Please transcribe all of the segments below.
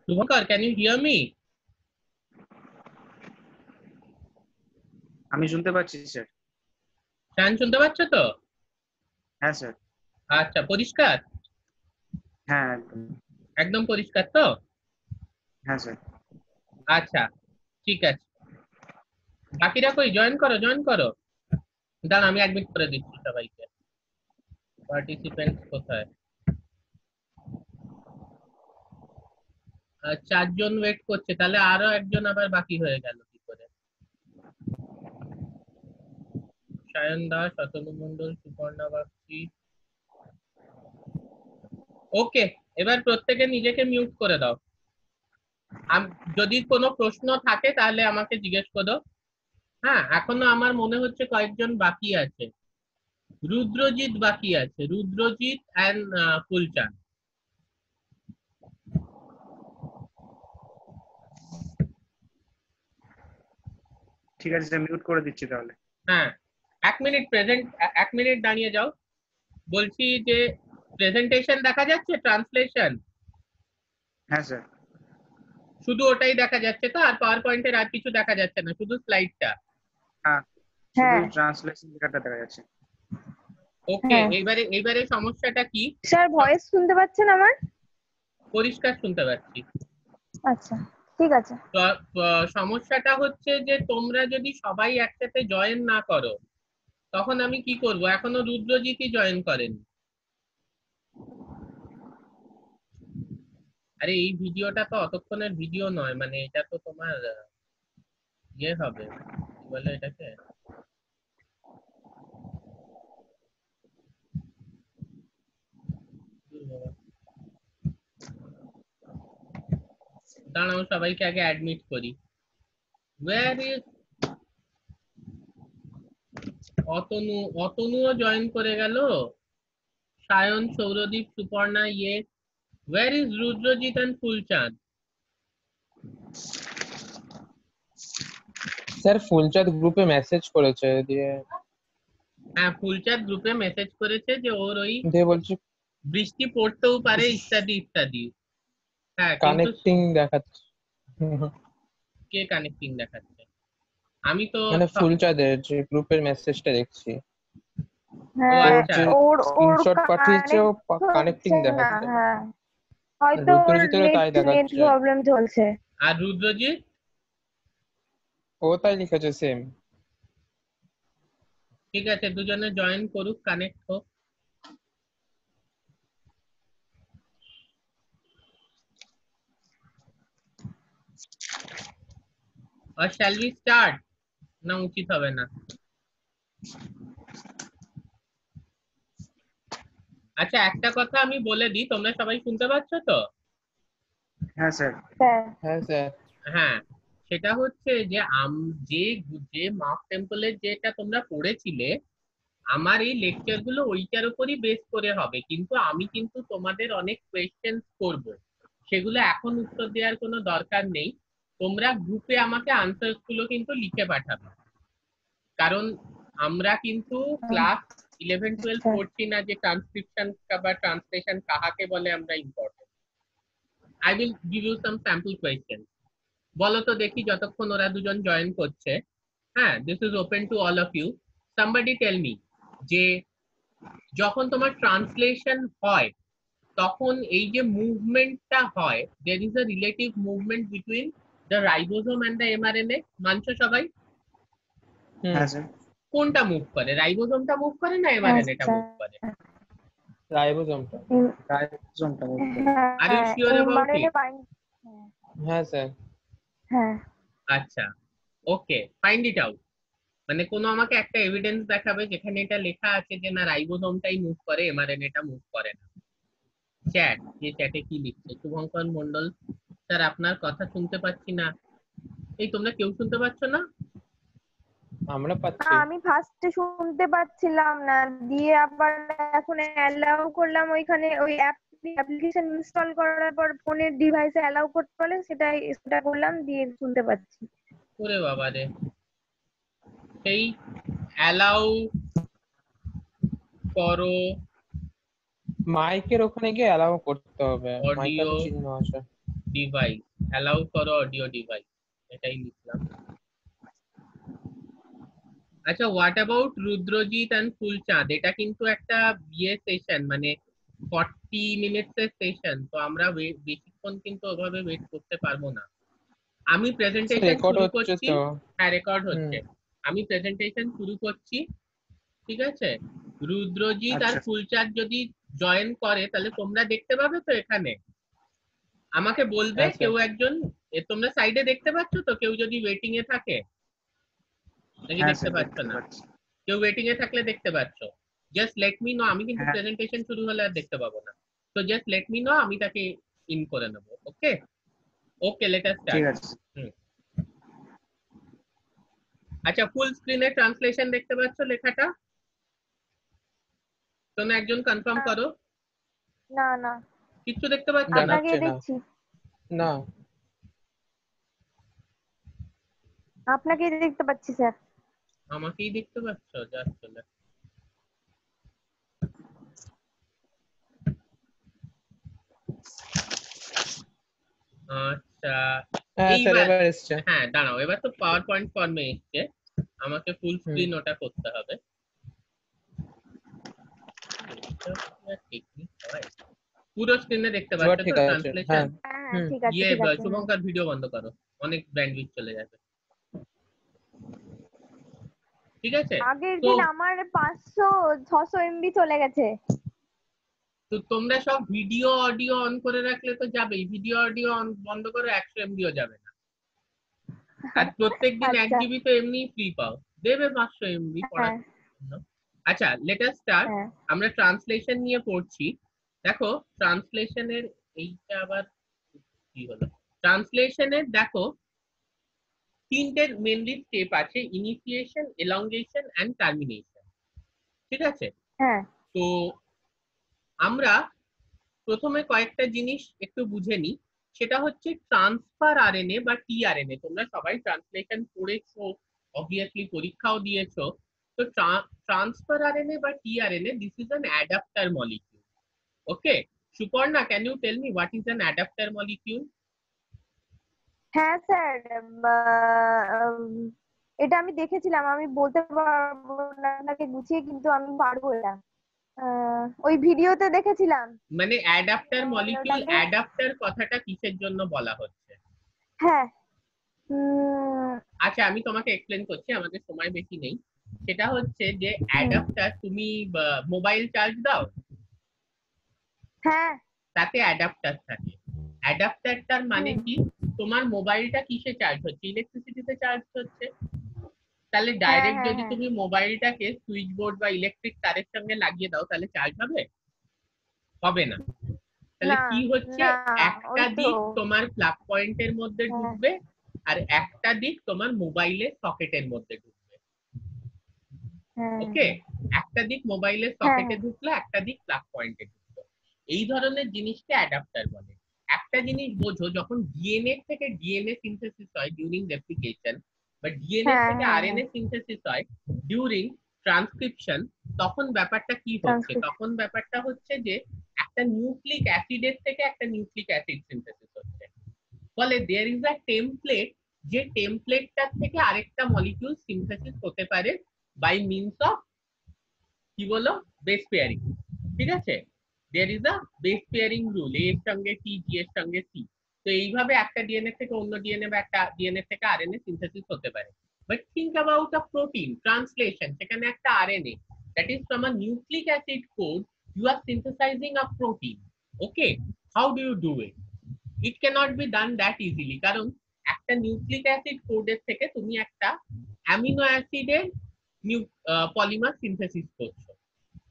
Shubhankar, can you hear me? আমি শুনতে পাচ্ছি স্যার। শান শুনতে পাচ্ছ তো? হ্যাঁ স্যার। আচ্ছা, পরিষ্কার? হ্যাঁ একদম। একদম পরিষ্কার তো? হ্যাঁ স্যার। আচ্ছা, ঠিক আছে। বাকিরা কই? জয়েন করো, জয়েন করো। দাঁড়া, আমি অ্যাডমিট করে দিচ্ছি সবাইকে। পার্টিসিপেন্টস কোথায়? 4 জন ওয়েট করছে, তাহলে আরো একজন আবার বাকি হয়ে গেল কি করে? সায়ন দাস, অতনু মন্ডল, সুপর্ণা বাগচি। ওকে, এবার প্রত্যেকে নিজেকে মিউট করে দাও। যদি কোনো প্রশ্ন থাকে তাহলে আমাকে জিজ্ঞেস করো। হ্যাঁ, এখনো আমার মনে হচ্ছে কয়েকজন বাকি আছে। রুদ্রজিৎ বাকি আছে, রুদ্রজিৎ অ্যান্ড ফুলচাঁদ। ঠিক আছে স্যার, মিউট করে দিচ্ছি তাহলে। হ্যাঁ, 1 মিনিট প্রেজেন্ট, 1 মিনিট দাঁড়িয়ে যাও। বলছি যে প্রেজেন্টেশন দেখা যাচ্ছে, ট্রান্সলেশন? হ্যাঁ স্যার। শুধু ওটাই দেখা যাচ্ছে তো? আর পাওয়ার পয়েন্টের আর কিছু দেখা যাচ্ছে না, শুধু স্লাইডটা? হ্যাঁ, শুধু ট্রান্সলেশন লেখাটা দেখা যাচ্ছে। ওকে, এইবারে সমস্যাটা কি? স্যার ভয়েস শুনতে পাচ্ছেন আমার? পরিষ্কার শুনতে পাচ্ছি। আচ্ছা, ঠিক আছে। সমস্যাটা হচ্ছে যে তোমরা যদি সবাই একসাথে জয়েন না করো, তখন আমি কি করব? এখনো রুদ্রজিৎই জয়েন করেনি। আরে এই ভিডিওটা তো অতক্ষণের ভিডিও নয়, মানে এটা তো তোমার ইয়ে হবে, কি বলে এটাকে, দাঁড়াও সবাইকে আগে অ্যাডমিট করি। Where is Atanu? অতনুও জয়েন করে গেল। সায়ন, সৌরদীপ, সুপর্ণা, ইয়ে। Where is Rudrajit and Phulchand? Sir Phulchand গ্রুপে মেসেজ করেছে, দিয়ে হ্যাঁ, ফুলচাঁদ গ্রুপে মেসেজ করেছে যে ওর ওই বলছে বৃষ্টি পড়তেও পারে ইত্যাদি ইত্যাদি। হ্যাঁ, কিন্তু কানেক্টিং দেখাচ্ছে। কে কানেক্টিং দেখাচ্ছে? আমি তো মানে ফুলচাঁদের যে গ্রুপের মেসেজটা দেখছি, হ্যাঁ, আচ্ছা। ওর স্ক্রিনশট পাঠিয়েছে, ও কানেক্টিং হচ্ছে না, দেখাচ্ছে। হ্যাঁ হয়তো ওর রুদ্রজিতেরও তাই নেট দেখাচ্ছে। প্রবলেম চলছে। আর রুদ্রজিৎ? ও তাই লিখেছে সেম। ঠিক আছে, দুজনে জয়েন করুক, কানেক্ট হোক। আর শ্যাল উই স্টার্ট? না, উচিত হবে না। আচ্ছা, একটা কথা আমি বলে দিই, তোমরা সবাই শুনতে পাচ্ছ তো? হ্যাঁ স্যার। হ্যাঁ স্যার। হ্যাঁ, সেটা হচ্ছে যে যে যে মার্ক টেম্পলের যেটা তোমরা পড়েছিলে, আমার এই লেকচার গুলো ওইটার উপরই বেস করে হবে, কিন্তু আমি কিন্তু তোমাদের অনেক কোয়েশ্চেন করব, সেগুলো এখন উত্তর দেওয়ার কোনো দরকার নেই। তোমরা গ্রুপে আমাকে আনসারস গুলো কিন্তু লিখে পাঠাবে, কারণ আমরা কিন্তু ক্লাস 11-12 পড়ছি না যে ট্রান্সক্রিপশন বা ট্রান্সলেশন কাহাকে বলে আমরা important. I will give you some sample question. বলো তো দেখি, যতক্ষণ ওরা দুজন জয়েন করছে। হ্যাঁ, this is open to all of you. Somebody tell me যে যখন তোমার ট্রান্সলেশন হয়, তখন এই যে মুভমেন্টটা হয়, there is a relative movement between the ribosome and the mRNA. মানছো সবাই? হ্যাঁ স্যার। কোনটা মুভ করে? রাইবোসোমটা মুভ করে না এমআরএনএটা মুভ করে? রাইবোসোমটা। রাইবোসোমটা মুভ করে। Are you sure about it? হ্যাঁ স্যার। হ্যাঁ, আচ্ছা, ওকে, ফাইন্ড ইট আউট। মানে কোনো আমাকে একটা এভিডেন্স দেখাবে যেখানে এটা লেখা আছে যে না, রাইবোসোমটাই মুভ করে, এমআরএনএটা মুভ করে না। চ্যাট, যে চ্যাটে কি লিখছে? শুভঙ্কর মন্ডল স্যার, আপনার কথা শুনতে পাচ্ছি না। এই তোমরা কেউ শুনতে পাচ্ছ না? আমরা পাচ্ছি। আমি ফার্স্টে শুনতে পাচ্ছিলাম না, দিয়ে আবার এখন অ্যালাউ করলাম, ওইখানে ওই অ্যাপ্লিকেশন ইনস্টল করার পর ফোনের ডিভাইসে অ্যালাউ করতে বলে, সেটা করলাম, দিয়ে শুনতে পাচ্ছি। ওরে বাবা রে, সেই অ্যালাউ করো, মাইকের ওখানে গিয়ে অ্যালাউ করতে হবে, মাইকে অডিও তো চিহ্ন আছে। ডিভাইস অ্যালাউ করো অডিও ডিভাইস, এটাই লিখলাম। আচ্ছা, what about Rudrajit and Phulchand? এটা কিন্তু একটা বিয়ে সেশন, মানে 40 মিনিটস এর সেশন, তো আমরা বেশিক্ষণ কিন্তু ওভাবে ওয়েট করতে পারবো না। আমি প্রেজেন্টেশন রেকর্ড শুরু হচ্ছে করছি। তো। হ্যাঁ, রেকর্ড হুম। হচ্ছে। আমি প্রেজেন্টেশন শুরু করছি, ঠিক আছে? রুদ্রজিৎ আর আচ্ছা ফুলচাঁদ যদি জয়েন করে তাহলে তোমরা দেখতে পাবে তো এখানে? আমাকে বলবে হ্যাঁ, কেউ স্যার। একজন। তোমরা সাইডে দেখতে পাচ্ছ তো কেউ যদি ওয়েটিং এ থাকে, নাকি হ্যাঁ দেখতে স্যার, পাচ্ছ দেখতে না? পাচ্ছি। কেউ ওয়েটিং এ থাকলে দেখতে পাচ্ছ? Just let me no. আমি কিন্তু হ্যাঁ প্রেজেন্টেশন শুরু হলে আর দেখতে পাবো না, তো জাস্ট লেট মি নো, আমি তাকে ইন করে নেবো। ওকে ওকে, লেট আস ঠিক স্টার্ট। আছে। আচ্ছা, ফুল স্ক্রিনে ট্রান্সলেশন দেখতে পাচ্ছ লেখাটা? তোমরা একজন কনফার্ম করো। না না, কিচ্ছু দেখতে পাচ্ছ না? আপনাকে জানাচ্ছে না। দেখছি, না। আপনাকেই দেখতে পাচ্ছি স্যার। আমাকেই দেখতে পাচ্ছ? যাচ্ছ না। আচ্ছা, হ্যাঁ স্যার, এইবার এবার এসছে। হ্যাঁ দাঁড়াও, এবার তো পাওয়ার পয়েন্ট ফর্মে এসছে, আমাকে ফুল হুম। স্ক্রিন ওটা করতে হবে। টেকনিক হয়। পুরো স্ক্রিনে দেখতে এবার পাচ্ছ তো ঠিক আছে। ট্রান্সলেশন? হ্যাঁ। হ্যাঁ হ্যাঁ, হুম। ঠিক আছে ইয়ে ঠিক আছে, হ্যাঁ। শুভঙ্কর, ভিডিও বন্ধ করো, অনেক ব্যান্ডউইথ চলে যাবে। ঠিক আছে? আগের তো দিন আমার 500-600 এমবি চলে গেছে। তো তোমরা সব ভিডিও অডিও অন করে রাখলে তো যাবেই, ভিডিও অডিও বন্ধ করে 100 এমবিও যাবে না। আর প্রত্যেকদিন 1 আচ্ছা। জিবি তো এমনি ফ্রি পাও, দেবে 500 এমবি পড়ার হ্যাঁ জন্য। আচ্ছা, লেট আস স্টার্ট। হ্যাঁ আমরা ট্রান্সলেশন নিয়ে পড়ছি। দেখো ট্রান্সলেশনের এইটা আবার কি হলো? ট্রান্সলেশনের দেখো তিনটে মেনলি স্টেপ আছে: ইনিশিয়েশন, এলংগেশন এন্ড টার্মিনেশন। ঠিক আছে? হ্যাঁ তো আমরা প্রথমে কয়েকটা জিনিস একটু বুঝে নিই। সেটা হচ্ছে ট্রান্সফার আরএনএ বা টিআরএনএ। তোমরা সবাই ট্রান্সলেশন পড়েছো, অবভিয়াসলি পরীক্ষাও দিয়েছো। তো ট্রান্সফার আরএনএ বা tRNA, this is an adapter molecule. Okay, Suparna, can you tell me what is an adapter molecule? হ্যাঁ স্যার, এটা আমি দেখেছিলাম, আমি বলতে পারবো না আপনাকে গুছিয়ে, কিন্তু আমি পারবো এটা। ওই ভিডিওতে দেখেছিলাম। মানে অ্যাডাপ্টার মলিকিউল, ওটাকে, অ্যাডাপ্টার কথাটা কিসের জন্য বলা হচ্ছে? হ্যাঁ আচ্ছা, আমি তোমাকে এক্সপ্লেন করছি, আমাদের সময় বেশি নেই। সেটা হচ্ছে যে হুম, অ্যাডাপ্টার, তুমি মোবাইল চার্জ দাও, হ্যাঁ তাতে অ্যাডাপ্টার থাকে। অ্যাডাপ্টারটার মানে হুম, কি? তোমার মোবাইলটা কিসে চার্জ হচ্ছে? ইলেকট্রিসিটিতে চার্জ হচ্ছে। তাহলে হ্যাঁ ডাইরেক্ট হ্যাঁ যদি হ্যাঁ, তুমি মোবাইলটাকে সুইচ বোর্ড বা ইলেকট্রিক তারের সঙ্গে লাগিয়ে দাও তাহলে চার্জ হবে? হবে না। তাহলে না কি হচ্ছে? না, একটা ওই তো, দিক তোমার প্লাগ পয়েন্টের মধ্যে হ্যাঁ ঢুকবে, আর একটা দিক তোমার মোবাইলের সকেটের মধ্যে ঢুকবে। হ্যাঁ ওকে, একটা দিক মোবাইলের হ্যাঁ সকেটে ঢুকলো, একটা দিক প্লাগ পয়েন্টে ঢুকলো। এই ধরনের জিনিসকে অ্যাডাপ্টার বলে। একটা জিনিস বোঝো, যখন ডিএনএ থেকে ডিএনএ সিনথেসিস হয় ডিউরিং রেপ্লিকেশন, বা ডিএনএ হ্যাঁ থেকে হ্যাঁ হ্যাঁ, আরএনএ সিনথেসিস হয় ডিউরিং ট্রান্সক্রিপশন, তখন ব্যাপারটা কি হচ্ছে? ট্রান্সক্রিপ্ট, তখন ব্যাপারটা হচ্ছে যে একটা নিউক্লিক অ্যাসিডের থেকে একটা নিউক্লিক অ্যাসিড সিনথেসিস হচ্ছে। ফলে দেয়ার ইজ আ টেমপ্লেট, যে টেমপ্লেটটার থেকে আরেকটা মলিকিউল সিনথেসিস হতে পারে বাই মিনস অফ, কি বলো, বেস পেয়ারিং। ঠিক আছে? There is a base pairing rule, A এর সঙ্গে টি, জি এর সঙ্গে সি। তো এইভাবে একটা ডিএনএ থেকে অন্য ডিএনএ বা একটা ডিএনএ থেকে আরএনএ সিনথেসিস হতে পারে। But think about a protein translation, সেখানে একটা RNA, that is from a nucleic acid code, you are synthesizing a protein. Okay, how do you do it? It cannot be done that easily, কারণ একটা nucleic acid কোডের থেকে তুমি একটা amino অ্যাসিডের polymer synthesis করছো।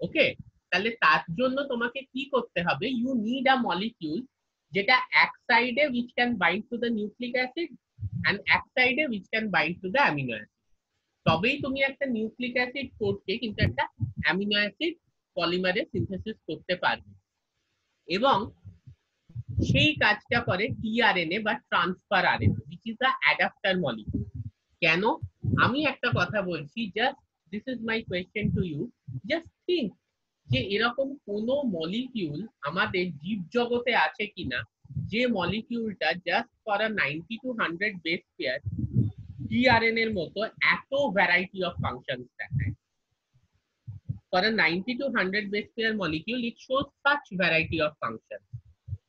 ওকে, তাহলে তার জন্য তোমাকে কি করতে হবে? ইউ নিড আ মলিকিউল যেটা এক সাইডে which can bind to the nucleic acid and এক সাইডে which can bind to the amino acid. তবেই তুমি একটা নিউক্লিক অ্যাসিড কোডকে কিন্তু একটা অ্যামিনো অ্যাসিড পলিমারে সিনথেসিস করতে পারবে। এবং সেই কাজটা করে টিআরএনএ বা transfer RNA, which is the adapter molecule। কেন? আমি একটা কথা বলছি, just this is my question to you, just think যে এরকম কোন মলিকিউল আমাদের জীব জগতে আছে কিনা যে মলিকিউলটা just for 90 to 100 base pair tRNA এর মতো এত ভ্যারাইটি অফ ফাংশনস দেখায়। For a 90 to 100 base pair molecule, it shows such variety of functions.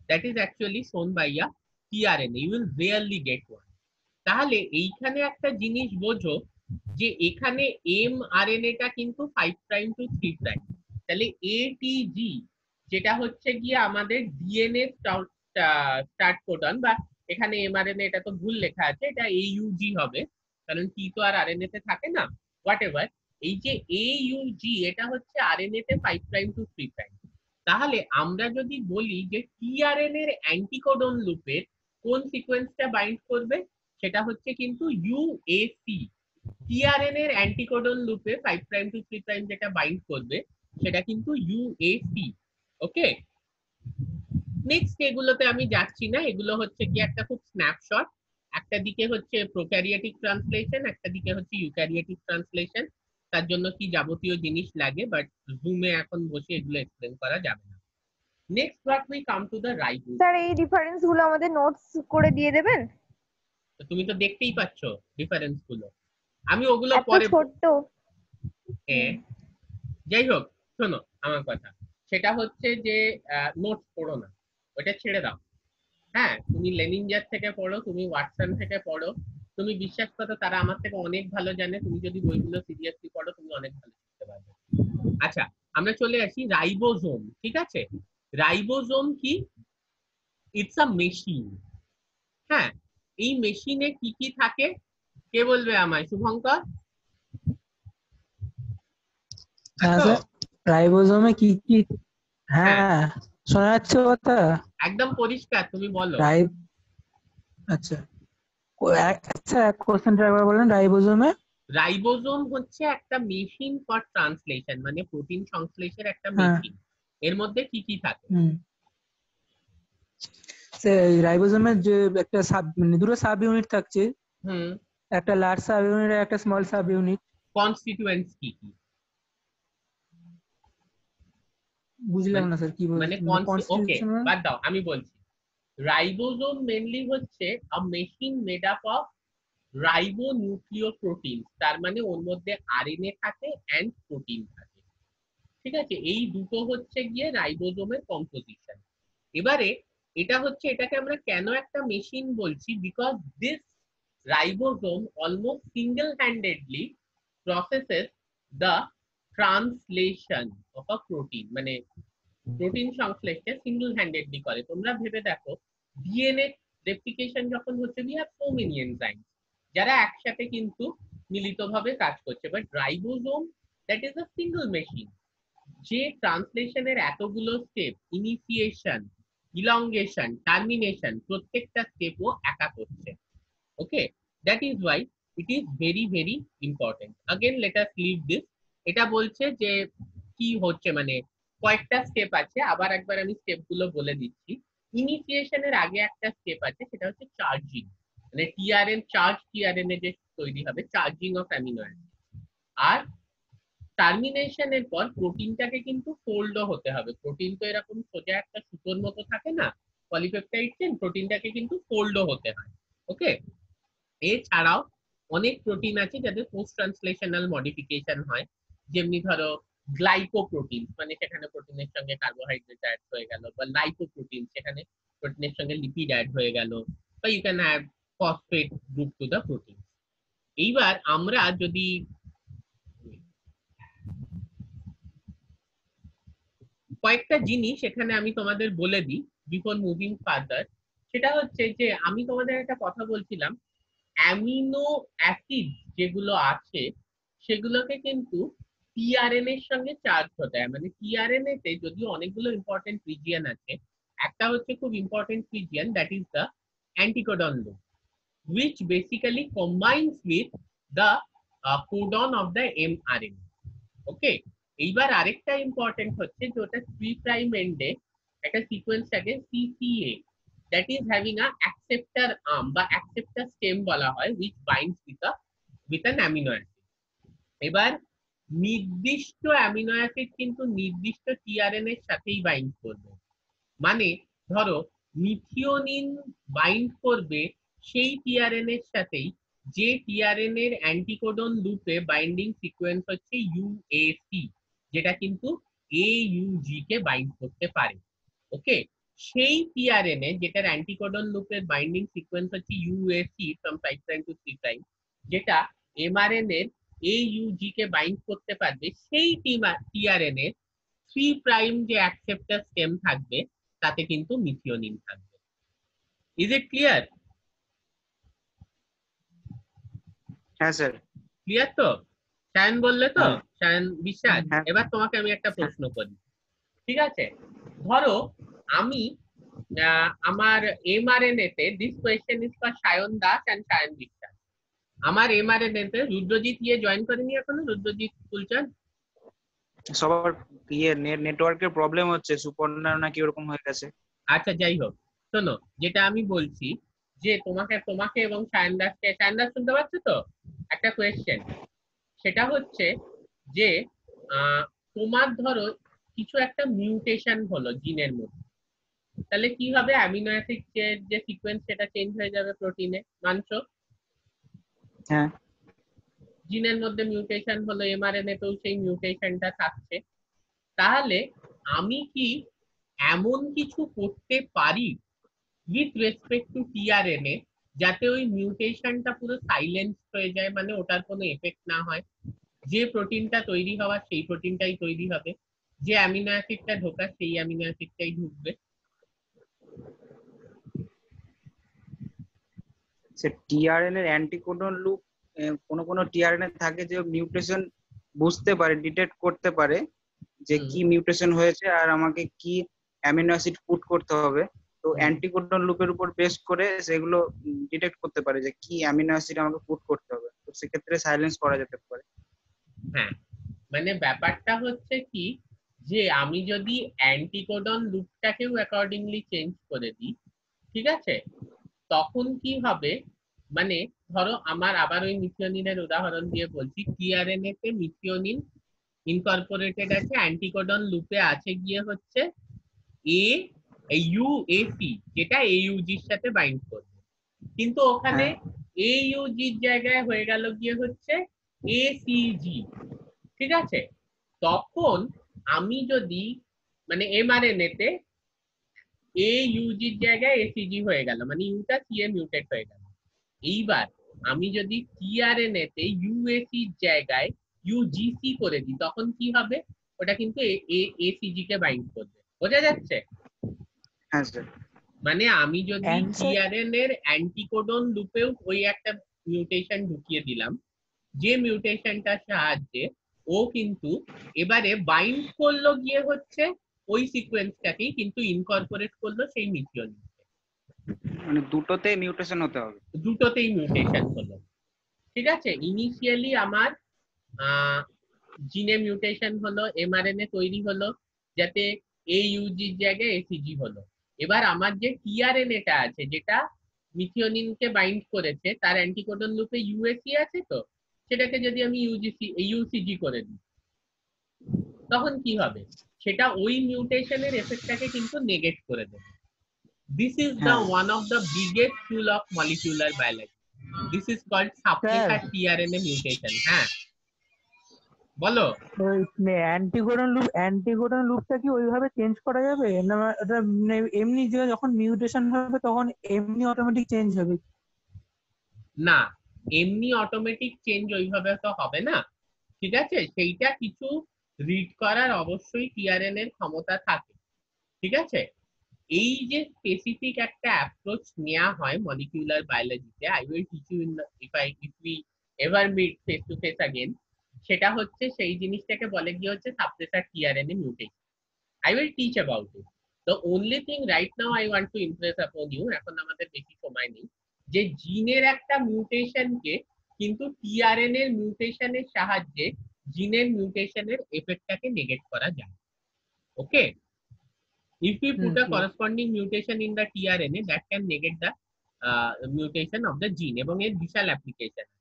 That is actually shown by a tRNA. You will rarely get one. তাহলে এইখানে একটা জিনিস বোঝো যে এখানে mRNA টা কিন্তু 5 প্রাইম টু 3 প্রাইম। তাহলে ATG যেটা হচ্ছে গিয়ে আমাদের ডিএনএ স্টার্ট কোডন, বা এখানে mRNA এটা তো ভুল লেখা আছে, এটা AUG হবে কারণ টি তো আর আরএনএ তে থাকে না। হোয়াট এভার, এই যে AUG এটা হচ্ছে আরএনএ তে 5 প্রাইম টু 3 প্রাইম। তাহলে আমরা যদি বলি যে টিআরএনএ এর অ্যান্টিকোডন লুপের কোন সিকোয়েন্সটা বাইন্ড করবে, সেটা হচ্ছে কিন্তু ইউএসি। টিআরএনএ এর অ্যান্টিকোডন লুপে 5 প্রাইম টু 3 প্রাইম যেটা বাইন্ড করবে সেটা কিন্তু ইউএসি। ওকে, নেক্সট এগুলোতে আমি যাচ্ছি না, এগুলো হচ্ছে কি একটা খুব স্ন্যাপশট। একটা দিকে হচ্ছে প্রোক্যারিওটিক ট্রান্সলেশন, একটা দিকে হচ্ছে ইউক্যারিওটিক ট্রান্সলেশন। তার জন্য কি যাবতীয় জিনিস লাগে, বাট জুমে এখন বসে এগুলো এক্সপ্লেন করা যাবে না। Next what we come to the ribosome. Sir এই ডিফারেন্স গুলো আমাদের নোটস করে দিয়ে দেবেন? তুমি তো দেখতেই পাচ্ছ ডিফারেন্স গুলো, আমি ওগুলো এত পরে। ছোট্ট। যাই হোক, শোনো আমার কথা, সেটা হচ্ছে যে নোটস পড়ো না, ওটা ছেড়ে দাও। হ্যাঁ, তুমি লেনিনজার থেকে পড়ো, তুমি ওয়াটসন থেকে পড়ো, তুমি বিশ্বাস করো তারা আমার থেকে অনেক ভালো জানে। তুমি যদি বইগুলো সিরিয়াসলি পড়ো তুমি অনেক ভালো শিখতে পারবে। আচ্ছা, আমরা চলে আসি রাইবোজোম। ঠিক আছে, রাইবোজোম কি? It's a machine. হ্যাঁ, এই মেশিনে কি কি থাকে কে বলবে আমায়? শুভঙ্কর? রাইবোজোমে কি কি? হ্যাঁ, শোনা যাচ্ছে কথা? একদম পরিষ্কার, তুমি বলো। আচ্ছা, আচ্ছা, কোশ্চেনটা একবার বলেন। রাইবোজোমে রাইবোজোম হচ্ছে একটা মেশিন ফর ট্রান্সলেশন, মানে প্রোটিন সংশ্লেষের একটা মেশিন। এর মধ্যে কি কি থাকে? রাইবোজোমের যে একটা মানে দুটো সাব ইউনিট থাকছে, একটা লার্জ সাব ইউনিট আর একটা স্মল সাব ইউনিট। কনস্টিটিউয়েন্টস কি কি? বুঝলাম না স্যার, কি মানে ওকে, বাদ দাও, আমি বলছি। রাইবোজোম মেইনলি হচ্ছে a machine made up of ribonucleoprotein. তার মানে ওর মধ্যে আরএনএ থাকে এন্ড প্রোটিন থাকে। ঠিক আছে, এই দুটো হচ্ছে গিয়ে রাইবোজোমের কম্পোজিশন। এবারে এটা হচ্ছে, এটাকে আমরা কেন একটা মেশিন বলছি, because this ribosome almost single handedly processes the translation of a protein, মানে প্রোটিন সংশ্লেষকে সিঙ্গেল হ্যান্ডেডলি করে। তোমরা ভেবে দেখো, ডিএনএ রেপ্লিকেশন যখন হচ্ছে, we have so many enzyme যারা একসাথে কিন্তু মিলিতভাবে কাজ করছে, but ribosome that is a single machine যে ট্রান্সলেশনের এতগুলো স্টেপ, ইনিশিয়েশন, ইলংগেশন, টার্মিনেশন, প্রত্যেকটা স্টেপও একা করছে। Okay, that is why it is very very important. Again let us leave this. এটা বলছে যে কি হচ্ছে, মানে কয়েকটা স্টেপ আছে, আবার একবার আমি স্টেপগুলো বলে দিচ্ছি। ইনিশিয়েশনের আগে একটা স্টেপ আছে, সেটা হচ্ছে চার্জিং, মানে টিআরএন চার্জ, টিআরএনএ যে তৈরি হবে, চার্জিং অফ অ্যামিনো অ্যাসিড। আর টার্মিনেশনের পর প্রোটিনটাকে কিন্তু ফোল্ডও হতে হবে। প্রোটিন তো এরকম সোজা একটা সুতোর মতো থাকে না, পলিপেপটাইড চেইন, প্রোটিনটাকে কিন্তু ফোল্ডও হতে হয়। ওকে, এছাড়াও অনেক প্রোটিন আছে যাদের পোস্ট ট্রান্সলেশনাল মডিফিকেশন হয়, যেমনি ধরো গ্লাইকোপ্রোটিন, মানে সেখানে প্রোটিনের সঙ্গে কার্বোহাইড্রেট অ্যাড হয়ে গেল, বা লাইপোপ্রোটিন, সেখানে প্রোটিনের সঙ্গে লিপিড অ্যাড হয়ে গেল, বা you can have phosphate group to the protein. এইবার আমরা যদি কয়েকটা জিনিস এখানে আমি তোমাদের বলে দিই বিফোর মুভিং ফার্দার, সেটা হচ্ছে যে আমি তোমাদের একটা কথা বলছিলাম, অ্যামিনো অ্যাসিড যেগুলো আছে সেগুলোকে কিন্তু টিআরএনএ এর সঙ্গে চার্জ হতে হয়। মানে টিআরএনএ তে যদিও অনেকগুলো ইম্পর্টেন্ট রিজিয়ন আছে, একটা হচ্ছে খুব important region, that is the anticodon loop, which basically combines with the codon of the mRNA. ওকে, এইবার আরেকটা ইম্পর্টেন্ট হচ্ছে যে ওটা 3 প্রাইম এন্ডে একটা সিকোয়েন্স থাকে CCA, that is having a acceptor arm বা acceptor stem বলা হয়, which binds with an amino acid. এবার নির্দিষ্ট অ্যামিনো অ্যাসিড কিন্তু নির্দিষ্ট টিআরএনএ এর সাথেই বাইন্ড করবে। মানে ধরো মিথিওনিন বাইন্ড করবে সেই টিআরএন এর সাথেই যে টিআরএন এর অ্যান্টিকোডন লুপে বাইন্ডিং সিকোয়েন্স হচ্ছে ইউএসি, যেটা কিন্তু AUG কে বাইন্ড করতে পারে। ওকে, সেই টিআরএন এ যেটার অ্যান্টিকোডন লুপের বাইন্ডিং সিকোয়েন্স হচ্ছে ইউএসি ফ্রম 5 প্রাইম টু 3 প্রাইম, যেটা এমআরএন এর AUG কে বাইন্ড করতে পারবে, সেই টিআরএন এর 3 প্রাইম যে অ্যাকসেপ্টর স্টেম থাকবে তাতে কিন্তু মিথিওনিন থাকবে। Is it clear? হ্যাঁ স্যার। ক্লিয়ার তো? সায়ন বললে তো? সায়ন বিশ্বাস। হ্যাঁ। এবার তোমাকে আমি একটা প্রশ্ন করি, ঠিক আছে? ধরো আমি আমার এমআরএনএ তে, this question is for Sayan Das and Sayan Biswas, আমার এমআরএনএ তে রুদ্রজিৎ জয়েন করেনি এখনো, রুদ্রজিৎ ফুলচাঁদ? সবার নেটওয়ার্কের প্রবলেম হচ্ছে, সুপর্ণা নাকি ওরকম হয়ে গেছে। আচ্ছা যাই হোক, শোনো যেটা আমি বলছি, যে তোমাকে এবং সায়ন দাসকে, সায়ন দাস শুনতে পাচ্ছ তো? একটা কোয়েশ্চেন, সেটা হচ্ছে যে তোমার ধরো কিছু একটা মিউটেশন হলো জিনের মধ্যে, তাহলে কি হবে? অ্যামিনো অ্যাসিড যে সিকোয়েন্স সেটা চেঞ্জ হয়ে যাবে প্রোটিনে, মানছো? হ্যাঁ। জিনের মধ্যে মিউটেশন হলো, এমআরএনএ তেও সেই মিউটেশনটা থাকছে, তাহলে আমি কি এমন কিছু করতে পারি উইথ রেসপেক্ট টু টিআরএনএ যাতে ওই মিউটেশনটা পুরো সাইলেন্স হয়ে যায়, মানে ওটার কোনো এফেক্ট না হয়, যে প্রোটিনটা তৈরি হওয়ার সেই প্রোটিনটাই তৈরি হবে, যে অ্যামিনো অ্যাসিডটা ঢোকার সেই অ্যামিনো অ্যাসিডটাই ঢুকবে? সে টিআরএন এর অ্যান্টিকোডন লুপ, কোন টিআরএন থাকে যে মিউটেশন বুঝতে পারে, ডিটেক্ট করতে পারে যে কি মিউটেশন হয়েছে আর আমাকে কি অ্যামিনো অ্যাসিড পুট করতে হবে। তো অ্যান্টিকোডন লুপের উপর বেস করে সেগুলো ডিটেক্ট করতে পারে যে কি অ্যামিনো অ্যাসিড আমাকে পুট করতে হবে, তো সেক্ষেত্রে সাইলেন্স করা যেতে পারে। হ্যাঁ, মানে ব্যাপারটা হচ্ছে কি, যে আমি যদি অ্যান্টিকোডন লুপটাকেও অ্যাকর্ডিংলি চেঞ্জ করে দিই, ঠিক আছে, তখন কি হবে? মানে ধরো আমার আবার ওই মিথিওনিনের উদাহরণ দিয়ে বলছি, টিআরএনএ তে মিথিওনিন ইনকর্পোরেটেড আছে, অ্যান্টিকোডন লুপে আছে গিয়ে হচ্ছে ইউএসি, যেটা AUG-র সাথে বাইন্ড করবে, কিন্তু ওখানে AUG-র জায়গায় হয়ে গেল গিয়ে হচ্ছে ACG, ঠিক আছে? তখন আমি যদি মানে এমআরএনএ তে AUG-র জায়গায় ACG হয়ে গেল, মানে ইউটা সিএ মিউটেট হয়ে গেল। এইবার আমি যদি টিআরএনএ তে ইউএসির জায়গায় ইউজিসি করে দিই, তখন কি হবে? ওটা কিন্তু ACG কে বাইন্ড করবে। বোঝা যাচ্ছে? হ্যাঁ স্যার। মানে আমি যদি টিআরএন এর অ্যান্টিকোডন লুপেও ওই একটা মিউটেশন ঢুকিয়ে দিলাম, যে মিউটেশনটার সাহায্যে ও কিন্তু এবারে বাইন্ড করলো গিয়ে হচ্ছে ওই সিকোয়েন্সটাকেই, কিন্তু ইনকর্পোরেট করলো সেই মিথিওনিনকে। মানে দুটোতে মিউটেশন হতে হবে? দুটোতেই মিউটেশন হলো, ঠিক আছে? ইনিশিয়ালি আমার জিনে মিউটেশন হলো, এমআরএনএ তৈরি হলো যাতে AUG-র জায়গায় ACG হলো। এবার আমার যে টিআরএনএটা আছে, যেটা মিথিওনিনকে বাইন্ড করেছে, তার অ্যান্টিকোডন লুপে ইউএসি আছে, তো সেটাকে যদি আমি ইউসিজি করে দিই, তখন কি হবে? সেটা ওই মিউটেশনের এফেক্টটাকে কিন্তু নেগেট করে দেবে। This is the one of the biggest tool of molecular biology. This is called suppressor tRNA mutation. হ্যাঁ বলো। ওই অ্যান্টিকোডন লুপটা কি ওইভাবে চেঞ্জ করা যাবে না? ওটা এমনি যখন মিউটেশন হবে তখন এমনি অটোমেটিক চেঞ্জ হবে? না, এমনি অটোমেটিক চেঞ্জ ওইভাবে তো হবে না, ঠিক আছে? সেইটা কিছু রিড করার অবশ্যই টিআরএন এর ক্ষমতা থাকে, ঠিক আছে? এই যে স্পেসিফিক একটা অ্যাপ্রোচ নেওয়া হয় মলিকিউলার বায়োলজিতে, I will teach you if we ever meet face to face again, সেটা হচ্ছে সেই জিনিসটাকে বলে গিয়ে হচ্ছে suppressor tRNA mutation. I will teach about it. The only thing right now I want to impress upon you, এখন আমাদের বেশি সময় নেই, যে জিনের একটা মিউটেশনকে কিন্তু টিআরএনএ এর মিউটেশনের সাহায্যে জিনের মিউটেশনের এফেক্টটাকে নেগেট করা যায়। ওকে, if we put a corresponding mutation in the tRNA that can negate the mutation of the gene, এবং এর বিশাল অ্যাপ্লিকেশন আছে।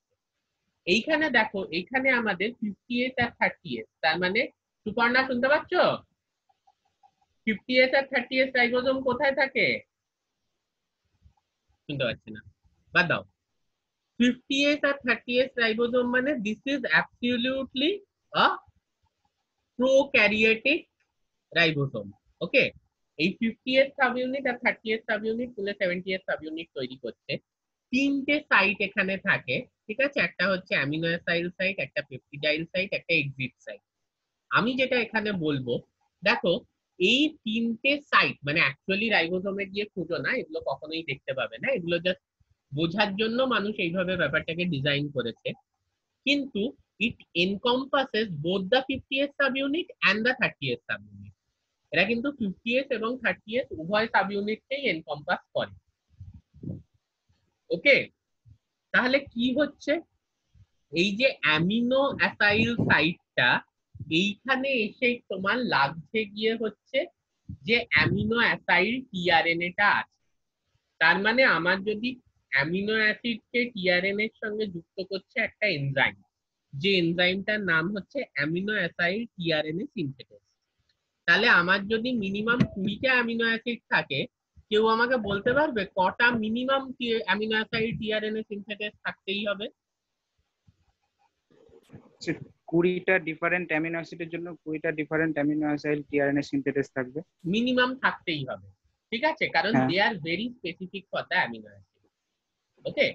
এইখানে দেখো, এইখানে আমাদের 50S আর 30S, তার মানে সুপর্ণা শুনতে পাচ্ছ? 50S আর 30S রাইবোসোম কোথায় থাকে? শুনতে পাচ্ছি না, বাদ দাও। 50S আর 30S রাইবোজোম মানে this is absolutely a prokaryotic ribosome. Okay, এই 50S সাবইউনিট আর 30S সাবইউনিট মিলে 70S সাবইউনিট তৈরি করছে। তিনটে সাইট এখানে থাকে, ঠিক আছে? একটা হচ্ছে অ্যামিনো অ্যাসাইল সাইট, একটা পেপটিডাইল সাইট, একটা এক্সিট সাইট। আমি যেটা এখানে বলবো, দেখো এই তিনটে সাইট মানে অ্যাকচুয়ালি রাইবোজোমে গিয়ে খুঁজো না, এগুলো কখনোই দেখতে পাবে না, এগুলো জাস্ট বোঝার জন্য মানুষ এইভাবে ব্যাপারটাকে ডিজাইন করেছে। কিন্তু it encompasses both the 50S subunit and the 30S subunit. এরা কিন্তু 50S এবং 30S উভয় সাবইউনিটকেই এনকম্পাস করে। ওকে, তাহলে কি হচ্ছে, এই যে অ্যামিনো অ্যাসাইল সাইটটা এইখানে এসে তোমার লাগছে গিয়ে হচ্ছে যে অ্যামিনো অ্যাসাইল টিআরএনএটা আছে। তার মানে আমার যদি অ্যামিনো অ্যাসিডকে টিআরএনএ এর সঙ্গে যুক্ত করছে একটা এনজাইম, যে এনজাইমটার নাম হচ্ছে অ্যামিনো অ্যাসাইল টিআরএনএ সিনথেটেজ। তাহলে আমার যদি মিনিমাম 20টা অ্যামিনো অ্যাসিড থাকে, কেউ আমাকে বলতে পারবে কটা minimum amino acyl tRNA synthetase থাকতেই হবে? 20টা ডিফারেন্ট অ্যামিনো অ্যাসিডের জন্য 20টা different amino acid tRNA synthetase থাকবে, মিনিমাম থাকতেই হবে, ঠিক আছে? কারণ হ্যাঁ। They are very specific for the amino acid. Okay,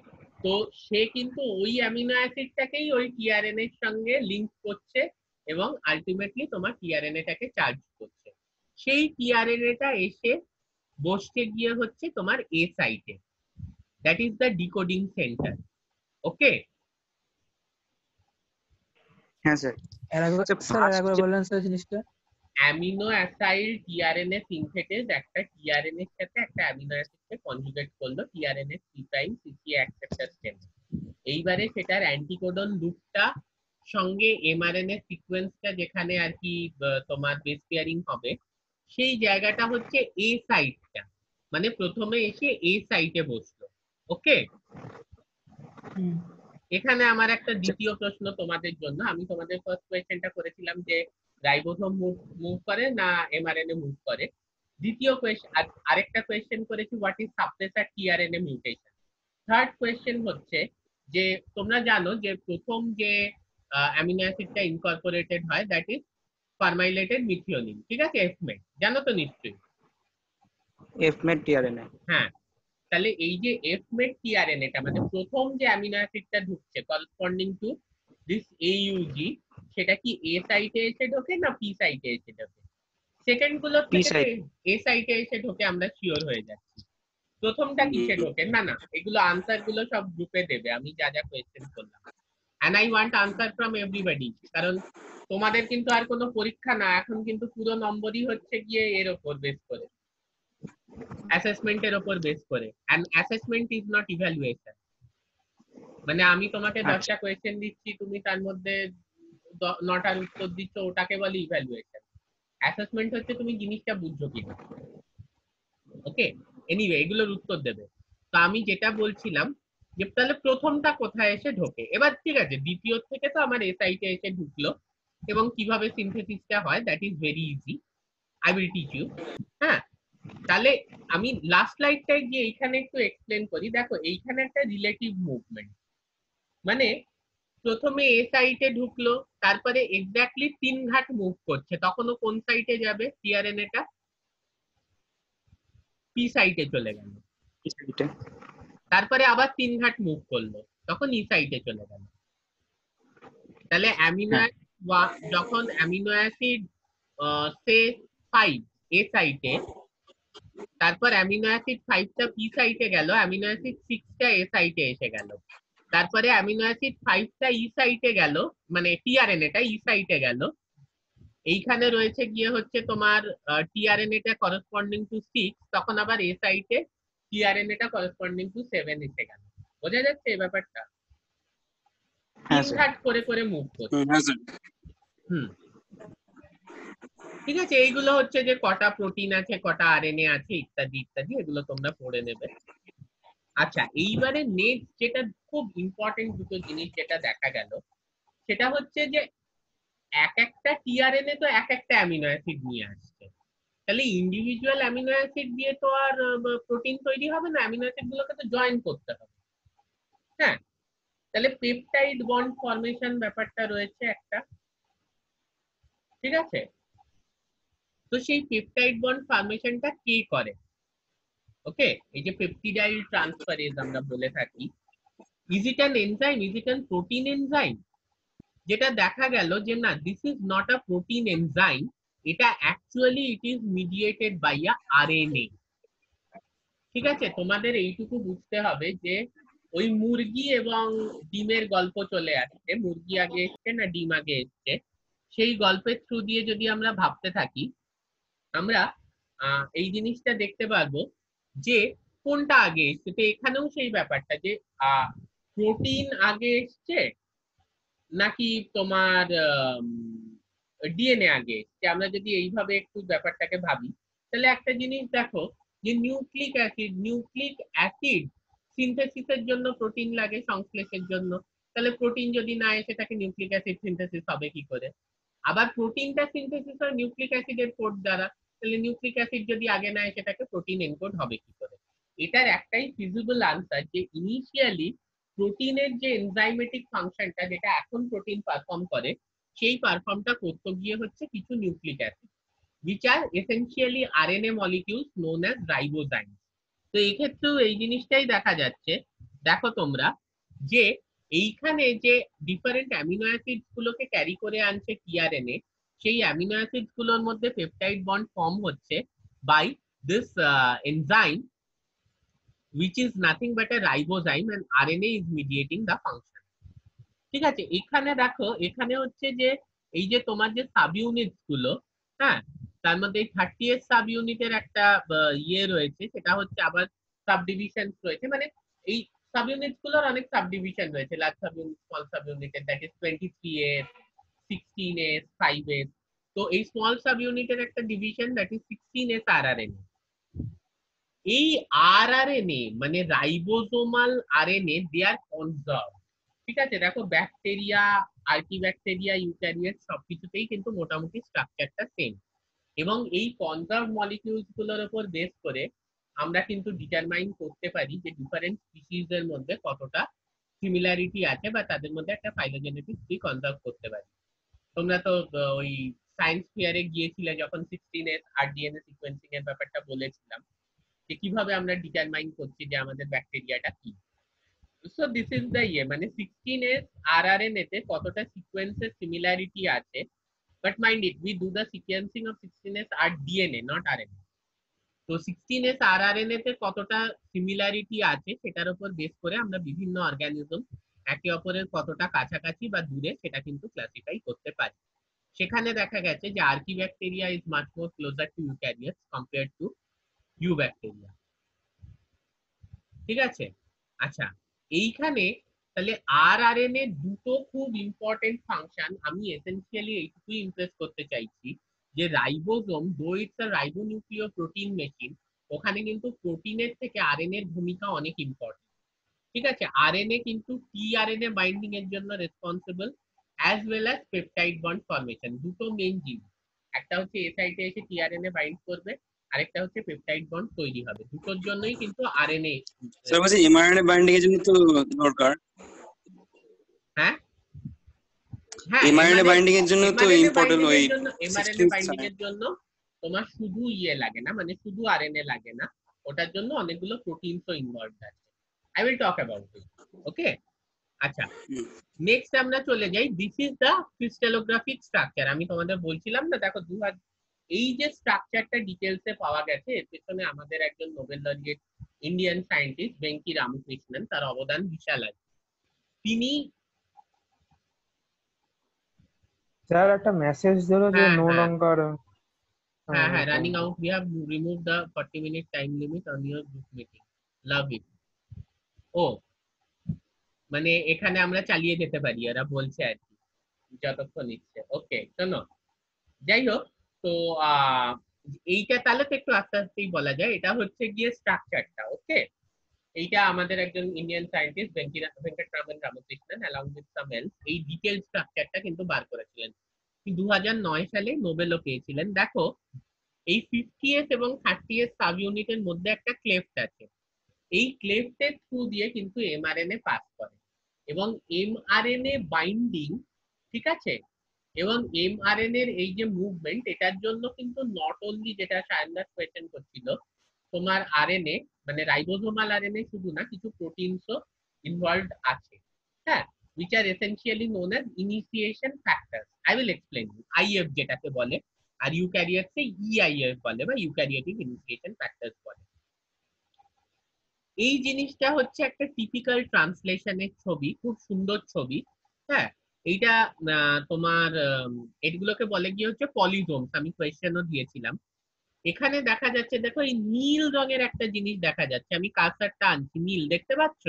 তো সে কিন্তু ওই অ্যামিনো অ্যাসিডটাকেই ওই টিআরএনএ এর সঙ্গে লিংক করছে এবং আলটিমেটলি তোমার টিআরএনএটাকে চার্জ করছে। সেই টিআরএনএটা এসে বসতে গিয়ে হচ্ছে তোমার এ সাইটে, that is the decoding centre. Okay, হ্যাঁ স্যার। স্যার আরেকবার বললেন স্যার জিনিসটা। অ্যামিনো অ্যাসাইল টিআরএনএ সিনথেটেজ একটা টিআরএনএ এর সাথে একটা অ্যামিনো অ্যাসিডকে কনজুগেট করলো টিআরএনএ 3' সিসি অ্যাকসেপ্টর চেইন। এইবারে সেটার অ্যান্টিকোডন লুপটা সঙ্গে এমআরএনএ সিকোয়েন্সটা যেখানে আর কি তোমার বেস পেয়ারিং হবে, সেই জায়গাটা হচ্ছে এ সাইটটা, মানে প্রথমে এসে এ সাইটে বসলো। ওকে, এখানে আমার একটা দ্বিতীয় প্রশ্ন তোমাদের জন্য। আমি তোমাদের ফার্স্ট কোয়েশ্চেনটা করেছিলাম যে রাইবোসোম মুভ করে না এমআরএনএ মুভ করে। দ্বিতীয় কোয়েশ্চেন আরেকটা কোয়েশ্চেন করেছি what is suppressor tRNA mutation. Third question হচ্ছে যে তোমরা জানো যে প্রথম যে অ্যামিনো অ্যাসিডটা ইনকর্পোরেটেড হয় দ্যাট ইজ ফার্মাইলেটেড মিথিওনিন, ঠিক আছে? এফমেট জানো তো নিশ্চয়ই। এফমেট টিআরএনএ, হ্যাঁ, তাহলে এই যে এফমেট টিআরএনএটা মানে প্রথম যে অ্যামিনো অ্যাসিডটা ঢুকছে করসপন্ডিং টু দিস এইইউজি, সেটা কি এ সাইটে এসে ঢোকে না পি সাইটে এসে ঢোকে? সেকেন্ড গুলো থেকে এ সাইটে এসে ঢোকে, আমরা শিওর হয়ে যাচ্ছি। প্রথমটা কিসে ঢোকে? না না, এগুলো আনসার গুলো সব গ্রুপে দেবে, আমি যা যা কোয়েশ্চেন করলাম। And I want answer from everybody, কারণ তোমাদের কিন্তু আর কোনো পরীক্ষা না, এখন কিন্তু পুরো নম্বরই হচ্ছে গিয়ে এর উপর বেস করে, অ্যাসেসমেন্টের উপর বেস করে। And assessment is not evaluation. মানে আমি তোমাকে 10টা কোয়েশ্চেন দিচ্ছি, তুমি তার মধ্যে 9টার উত্তর দিচ্ছ, ওটাকে বলে ইভ্যালুয়েশন। অ্যাসেসমেন্ট হচ্ছে তুমি জিনিসটা বুঝছো কিনা। ওকে, এনিওয়ে এগুলোর উত্তর দেবে। তো আমি যেটা বলছিলাম যে তাহলে প্রথমটা কোথায় এসে ঢোকে। এবার ঠিক আছে, দ্বিতীয় থেকে তো আমার এ সাইটে এসে ঢুকলো, এবং কিভাবে সিনথেসিসটা হয় that is very easy, I will teach you. হ্যাঁ, তাহলে আমি লাস্ট স্লাইডটায় গিয়ে এইখানে একটু এক্সপ্লেন করি। দেখো এইখানে একটা রিলেটিভ মুভমেন্ট, মানে প্রথমে এ সাইটে ঢুকলো, তারপরে এক্স্যাক্টলি 3 ঘাট মুভ করছে, তখনও কোন সাইটে যাবে? টিআরএনএটা পি সাইটে চলে গেল। তারপরে আবার 3 ঘাট মুভ করলো, তখন ই সাইটে চলে গেল। তাহলে অ্যামিনো যখন অ্যামিনো অ্যাসিড সে 5 এ সাইটে, তারপর অ্যামিনো অ্যাসিড 5টা পি সাইটে গেল, অ্যামিনো অ্যাসিড 6টা এ সাইটে এসে গেল, তারপরে অ্যামিনো অ্যাসিড 5টা ই সাইটে গেল, মানে টিআরএনএটা ই সাইটে গেল। এইখানে রয়েছে গিয়ে হচ্ছে তোমার টিআরএনএটা করসপন্ডিং টু 6, তখন আবার এ সাইটে টিআরএনএটা করসপন্ডিং টু 7 এসে গেল। বোঝা যাচ্ছে এই ব্যাপারটা? 3 ঘাট করে করে মুভ করছে। ঠিক আছে, এইগুলো হচ্ছে যে কটা প্রোটিন আছে, কটা আরএনএ আছে, ইত্যাদি ইত্যাদি, এগুলো তোমরা পড়ে নেবে। আচ্ছা, এইবারে নেক্সট যেটা খুব ইম্পর্টেন্ট দুটো জিনিস যেটা দেখা গেল, সেটা হচ্ছে যে এক একটা টিআরএনএ তো এক একটা অ্যামিনো অ্যাসিড নিয়ে আসছে। তাহলে ইন্ডিভিজুয়াল অ্যামিনো অ্যাসিড দিয়ে তো আর প্রোটিন তৈরি হবে না, অ্যামিনো অ্যাসিড গুলোকে তো জয়েন করতে হবে। হ্যাঁ, তাহলে পেপটাইড বন্ড ফর্মেশন ব্যাপারটা রয়েছে একটা, ঠিক আছে? তো সেই পেপটাইড বন্ড ফর্মেশনটা কে করে? ওকে, এই যে পেপটিডাইল ট্রান্সফারেজ আমরা বলে থাকি, is it an enzyme, is it an protein enzyme? যেটা দেখা গেল যে না, this is not a protein enzyme, এটা actually it is mediated by a RNA. ঠিক আছে, তোমাদের এইটুকু বুঝতে হবে যে ওই মুরগি এবং ডিমের গল্প চলে আসছে, মুরগি আগে এসছে না ডিম আগে এসছে, সেই গল্পের থ্রু দিয়ে যদি আমরা ভাবতে থাকি, আমরা এই জিনিসটা দেখতে পারবো যে কোনটা আগে এসছে। তো এখানেও সেই ব্যাপারটা যে প্রোটিন আগে এসছে নাকি তোমার ডিএনএ আগে এসছে। আমরা যদি এইভাবে একটু ব্যাপারটাকে ভাবি, তাহলে একটা জিনিস দেখো যে নিউক্লিক অ্যাসিড সিনথেসিসের জন্য প্রোটিন লাগে, সংশ্লেষের জন্য। তাহলে প্রোটিন যদি না এসে থাকে নিউক্লিক অ্যাসিড সিনথেসিস হবে কি করে? আবার প্রোটিনটা সিনথেসিস হয় নিউক্লিক অ্যাসিডের কোড দ্বারা, তাহলে নিউক্লিক অ্যাসিড যদি আগে না এসে থাকে প্রোটিন এনকোড হবে কি করে? এটার একটাই ফিজিবল আনসার যে ইনিশিয়ালি প্রোটিনের যে এনজাইমেটিক ফাংশনটা যেটা এখন প্রোটিন পারফর্ম করে, সেই পারফর্মটা করতে গিয়ে হচ্ছে কিছু nucleic acid which are essentially RNA molecules known as ribozymes। তো এই ক্ষেত্রেও এই জিনিসটাই দেখা যাচ্ছে, দেখো তোমরা যে এইখানে যে ডিফারেন্ট অ্যামিনো অ্যাসিডস গুলোকে ক্যারি করে আনছে টিআরএনএ, সেই অ্যামিনো অ্যাসিডস গুলোর মধ্যে পেপটাইড বন্ড ফর্ম হচ্ছে by this enzyme which is nothing but a ribozyme and RNA is mediating the function। ঠিক আছে, এখানে দেখো এখানে হচ্ছে যে এই যে তোমার যে সাব ইউনিটস গুলো, হ্যাঁ, তার মধ্যে 30 সাব ইউনিটের একটা ইয়ে রয়েছে, সেটা হচ্ছে আবার সাব ডিভিশন রয়েছে, মানে এই সাব ইউনিটস গুলোর অনেক সাব ডিভিশন রয়েছে, লার্জ সাব ইউনিট, স্মল সাব ইউনিটের, that is 23S, 16S, 5S। তো এই স্মল সাব ইউনিটের একটা division that is 16S RRNA। এই RRNA মানে ribosomal RNA, they are conserve. ঠিক আছে, দেখো ব্যাকটেরিয়া, আর্কিব্যাকটেরিয়া, ইউক্যারিওট সবকিছুতেই কিন্তু মোটামুটি স্ট্রাকচারটা সেম, এবং এই কনজার্ভ মলিকিউলস গুলোর উপর বেস করে আমরা কিন্তু ডিটারমাইন করতে পারি যে ডিফারেন্ট স্পিসিস এর মধ্যে কতটা সিমিলারিটি আছে বা তাদের মধ্যে একটা ফাইলোজেনেটিক ট্রি কনজার্ভ করতে পারি। তোমরা তো ওই সায়েন্স ফেয়ারে গিয়েছিলে যখন 16S আর ডিএনএ সিকোয়েন্সিং এর ব্যাপারটা বলেছিলাম, যে কিভাবে আমরা ডিটারমাইন করছি যে আমাদের ব্যাকটেরিয়াটা কি। সো দিস ইজ দ্য ইয়ে, মানে 16S RRNA তে কতটা সিকোয়েন্সের সিমিলারিটি আছে, but mind it, we do the sequencing of 16S R DNA, not RNA. তো 16S RRNA তে কতটা সিমিলারিটি আছে সেটার উপর বেস করে আমরা বিভিন্ন অর্গানিজম একে অপরের কতটা কাছাকাছি বা দূরে সেটা কিন্তু ক্লাসিফাই করতে পারি। সেখানে দেখা গেছে যে archaebacteria is much more closer to eukaryotes compare to eubacteria. ঠিক আছে, আচ্ছা, এইখানে তাহলে RRNA দুটো খুব ইম্পর্টেন্ট ফাংশন, আমি এসেনশিয়ালি এইটুকুই ইমপ্রেস করতে চাইছি যে ribosome, though it's a ribonucleo protein machine, ওখানে কিন্তু প্রোটিনের থেকে আরএনএ এর ভূমিকা অনেক ইম্পর্টেন্ট। ঠিক আছে, আরএনএ কিন্তু টিআরএনএ বাইন্ডিং এর জন্য responsible, as well as peptide bond formation. দুটো মেইন জিনিস, একটা হচ্ছে এ সাইটে এসে টিআরএনএ বাইন্ড করবে, আরেকটা হচ্ছে পেপটাইড বন্ড তৈরি হবে, দুটোর জন্যই কিন্তু আরএনএ। স্যার বলছি এমআরএনএ বাইন্ডিং এর জন্য তো দরকার। হ্যাঁ হ্যাঁ, এমআরএনএ বাইন্ডিং এর জন্য তো ইম্পর্টেন্ট ওই এমআরএনএ বাইন্ডিং এর জন্য তোমার শুধু ইয়ে লাগে না, মানে শুধু আরএনএ লাগে না, ওটার জন্য অনেকগুলো প্রোটিনসও ইনভলভড আছে। I will talk about it. Okay, আচ্ছা, নেক্সট আমরা চলে যাই, this is the crystallographic structure. আমি তোমাদের বলছিলাম না, দেখো এই যে স্ট্রাকচারটা ডিটেলসে পাওয়া গেছে, এর পেছনে আমাদের একজন নোবেল লরিয়েট ইন্ডিয়ান সায়েন্টিস্ট বেঙ্কি রামকৃষ্ণন, তার অবদান বিশাল আছে। তিনি স্যার একটা মেসেজ দিল যে নো লঙ্গার হ্যাঁ, running out, we have removed the 40-minute time limit on your group meeting, love it। ও মানে এখানে আমরা চালিয়ে যেতে পারি, ওরা বলছে আর কি যতক্ষণ ইচ্ছে। ওকে, শোনো, যাই হোক, তো এইটা তাহলে তো একটু আস্তে আস্তেই বলা যায়, এটা হচ্ছে গিয়ে স্ট্রাকচারটা। ওকে, এইটা আমাদের একজন Indian scientist Venkatraman Ramakrishnan along with some else এই ডিটেইল স্ট্রাকচারটা কিন্তু বার করেছিলেন। 2009 সালে নোবেলও পেয়েছিলেন। দেখো এই 50s এবং 30s সাব ইউনিটের মধ্যে একটা ক্লেফট আছে। এই ক্লেফটের থ্রু দিয়ে কিন্তু এমআরএনএ পাস করে এবং এমআরএনএ বাইন্ডিং, ঠিক আছে, এবং এমআরএনএ এর এই যে মুভমেন্ট, এটার জন্য কিন্তু নট অনলি যেটা সায়নদাস কোয়েশ্চেন করছিল, তোমার আরএনএ মানে রাইবোজোমাল আরএনএ শুধু না, কিছু প্রোটিনসও ইনভলভড আছে, হ্যাঁ, which are essentially known as initiation factors. I will explain you. IF যেটাকে বলে, আর ইউক্যারিওটসে EIF বলে বা ইউক্যারিওটিক ইনিশিয়েশন ফ্যাক্টরস বলে। এই জিনিসটা হচ্ছে একটা টিপিক্যাল ট্রান্সলেশনের ছবি, খুব সুন্দর ছবি, হ্যাঁ। এইটা তোমার এগুলোকে বলে গিয়ে হচ্ছে পলিজোমস, আমি কোয়েশ্চেনও দিয়েছিলাম। এখানে দেখা যাচ্ছে, দেখো এই নীল রঙের একটা জিনিস দেখা যাচ্ছে, আমি কার্সারটা আনছি, নীল দেখতে পাচ্ছ?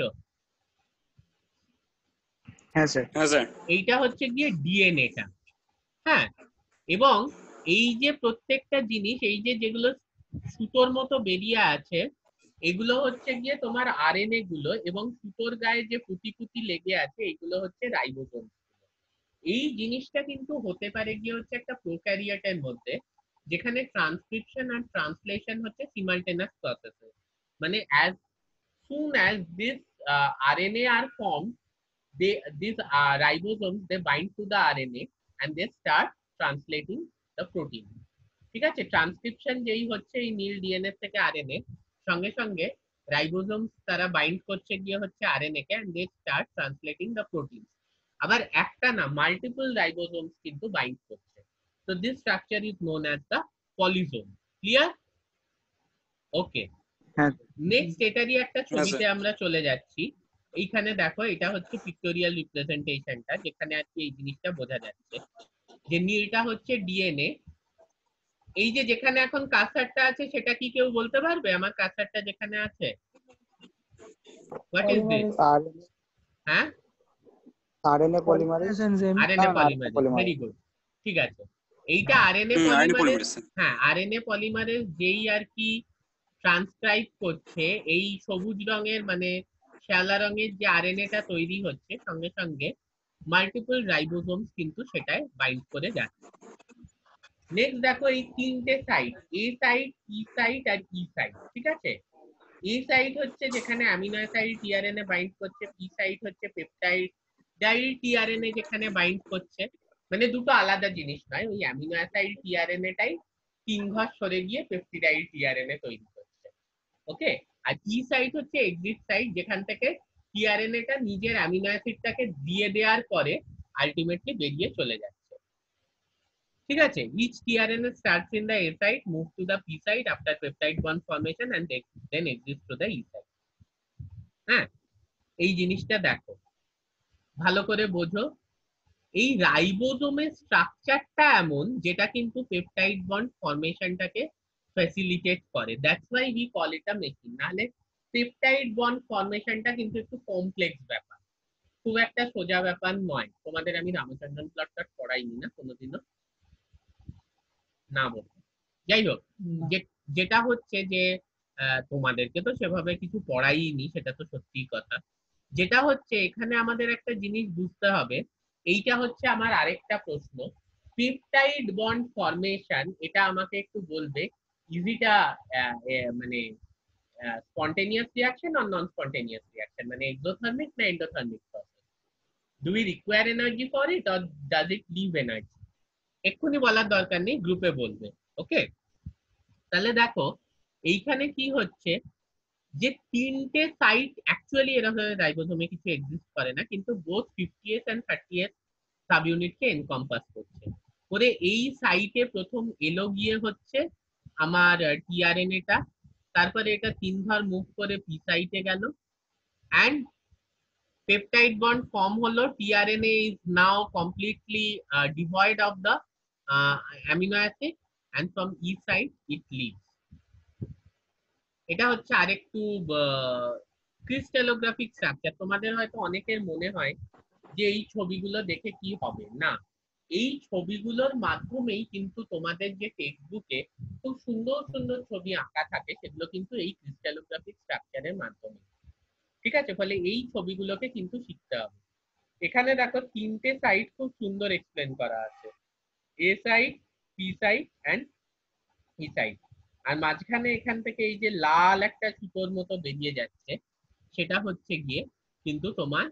হ্যাঁ স্যার। হ্যাঁ স্যার। এইটা হচ্ছে গিয়ে ডিএনএটা, হ্যাঁ। এবং এই যে প্রত্যেকটা জিনিস, এই যে যেগুলো সুতোর মতো বেরিয়ে আছে, এগুলো হচ্ছে গিয়ে তোমার আরএনএ গুলো, এবং সুতোর গায়ে যে পুঁতি পুঁতি লেগে আছে এগুলো হচ্ছে রাইবোজোম। এই জিনিসটা কিন্তু হতে পারে গিয়ে হচ্ছে একটা প্রোক্যারিওটের মধ্যে, যেখানে ট্রান্সক্রিপশন আর ট্রান্সলেশন হচ্ছে সিমালটেনাস প্রসেসে। মানে as soon as this RNA are formed, these ribosomes they bind to the RNA and they start translating the protein. ঠিক আছে, ট্রান্সক্রিপশন যেই হচ্ছে এই নীল ডিএনএ থেকে আরএনএ, সঙ্গে সঙ্গে রাইবোজোমস তারা বাইন্ড করছে গিয়ে হচ্ছে RNA K, and they start translating the protein. আবার একটা না, মাল্টিপল রাইবোজোমস কিন্তু বাইন্ড করছে। So this structure is known as the polysome. Clear? Okay. হ্যাঁ নেক্সট এটারই একটা ছবিতে আমরা চলে যাচ্ছি। এইখানে দেখো, এটা হচ্ছে পিক্টোরিয়াল রিপ্রেজেন্টেশনটা, যেখানে আর কি এই জিনিসটা বোঝা যাচ্ছে যে নীলটা হচ্ছে ডিএনএ। এই যে যেখানে এখন কার্সারটা আছে, সেটা কি কেউ বলতে পারবে? আমার কার্সারটা যেখানে আছে, হোয়াট ইজ দিস? হ্যাঁ, RNA polymerase. RNA polymerase, very good, ঠিক আছে। এইটা আরএনএ পলিমারেজ, হ্যাঁ, আরএনএ পলিমারেজ যেই আর কি ট্রান্সক্রাইব করছে, এই সবুজ রঙের মানে শ্যাওলা রঙের যে আরএনএটা তৈরি হচ্ছে, সঙ্গে সঙ্গে মাল্টিপল রাইবোজোমস কিন্তু সেটায় বাইন্ড করে যাচ্ছে। নেক্সট দেখো, এই তিনটে সাইট, এ সাইট, ই সাইট আর ই সাইট, ঠিক আছে। এ সাইট হচ্ছে যেখানে অ্যামিনো অ্যাসিড টিআরএনএ বাইন্ড করছে, পি সাইট হচ্ছে পেপটাইড ডাইল টিআরএনএ যেখানে বাইন্ড করছে। মানে দুটো আলাদা জিনিস নয়, ওই অ্যামিনো অ্যাসিড টিআরএনএটাই 3 ঘর সরে গিয়ে পেপটিডাইল টিআরএনএ তৈরি করছে, ওকে। আর ই সাইট হচ্ছে এক্সিট সাইট, যেখান থেকে টিআরএনএটা নিজের অ্যামিনো অ্যাসিডটাকে দিয়ে দেওয়ার পরে আলটিমেটলি বেরিয়ে চলে যাচ্ছে, ঠিক আছে। Each tRNA starts in the A site, move to the P site after peptide bond formation and then exits to the E site. হ্যাঁ, এই জিনিসটা দেখো, ভালো করে বোঝো। এই রাইবোজোমের স্ট্রাকচারটা এমন যেটা কিন্তু পেপটাইড বন্ড ফরমেশনটাকে ফ্যাসিলিটেট করে। That's why we call it a machine. নাহলে পেপটাইড বন্ড ফরমেশনটা কিন্তু একটু কমপ্লেক্স ব্যাপার, খুব একটা সোজা ব্যাপার নয়। তোমাদের আমি রামচন্দ্রন প্লট পড়াইনি না কোনোদিনও, না বলতে। যাই হোক, যেটা হচ্ছে যে তোমাদেরকে তো সেভাবে কিছু পড়াইনি, সেটা তো সত্যি কথা। যেটা হচ্ছে এখানে আমাদের একটা জিনিস বুঝতে হবে, এইটা হচ্ছে আমার আরেকটা প্রশ্ন, পেপটাইড বন্ড ফরমেশন, এটা আমাকে একটু বলবে, ইজ ইট মানে spontaneous reaction or non spontaneous reaction, মানে এক্সোথার্মিক না endothermic process? Do we require energy for it or does it leave energy? এক্ষুনি বলার দরকার নেই, গ্রুপে বলবে, ওকে। তাহলে দেখো এইখানে কি হচ্ছে, যে তিনটে সাইট অ্যাকচুয়ালি এরকম রাইবোজোমে কিছু এক্সিস্ট করে না, কিন্তু বোথ 50s এন্ড 30s সাব ইউনিটকে এনকম্পাস করছে করে। এই সাইটে প্রথম এলো গিয়ে হচ্ছে আমার টিআরএনএটা, তারপরে এটা 3 ঘর মুভ করে পি সাইটে গেল, অ্যান্ড peptide bond form হলো, tRNA is now completely devoid of the amino acid and from E side it leaves. এটা হচ্ছে আরেকটু ক্রিস্টালোগ্রাফিক স্ট্রাকচার। তোমাদের হয়তো অনেকের মনে হয় যে এই ছবিগুলো দেখে কি হবে, না, এই ছবিগুলোর মাধ্যমেই কিন্তু তোমাদের যে টেক্সটবুকে খুব সুন্দর সুন্দর ছবি আঁকা থাকে, সেগুলো কিন্তু এই ক্রিস্টালোগ্রাফিক স্ট্রাকচারের মাধ্যমে, ঠিক আছে। ফলে এই ছবিগুলোকে কিন্তু শিখতে হবে। এখানে দেখো তিনটে সাইট খুব সুন্দর এক্সপ্লেন করা আছে, এ সাইট, পি সাইট এন্ড এই সাইড, আর মাঝখানে এখান থেকে এই যে লাল একটা সুতোর মতো বেরিয়ে যাচ্ছে, সেটা হচ্ছে গিয়ে কিন্তু তোমার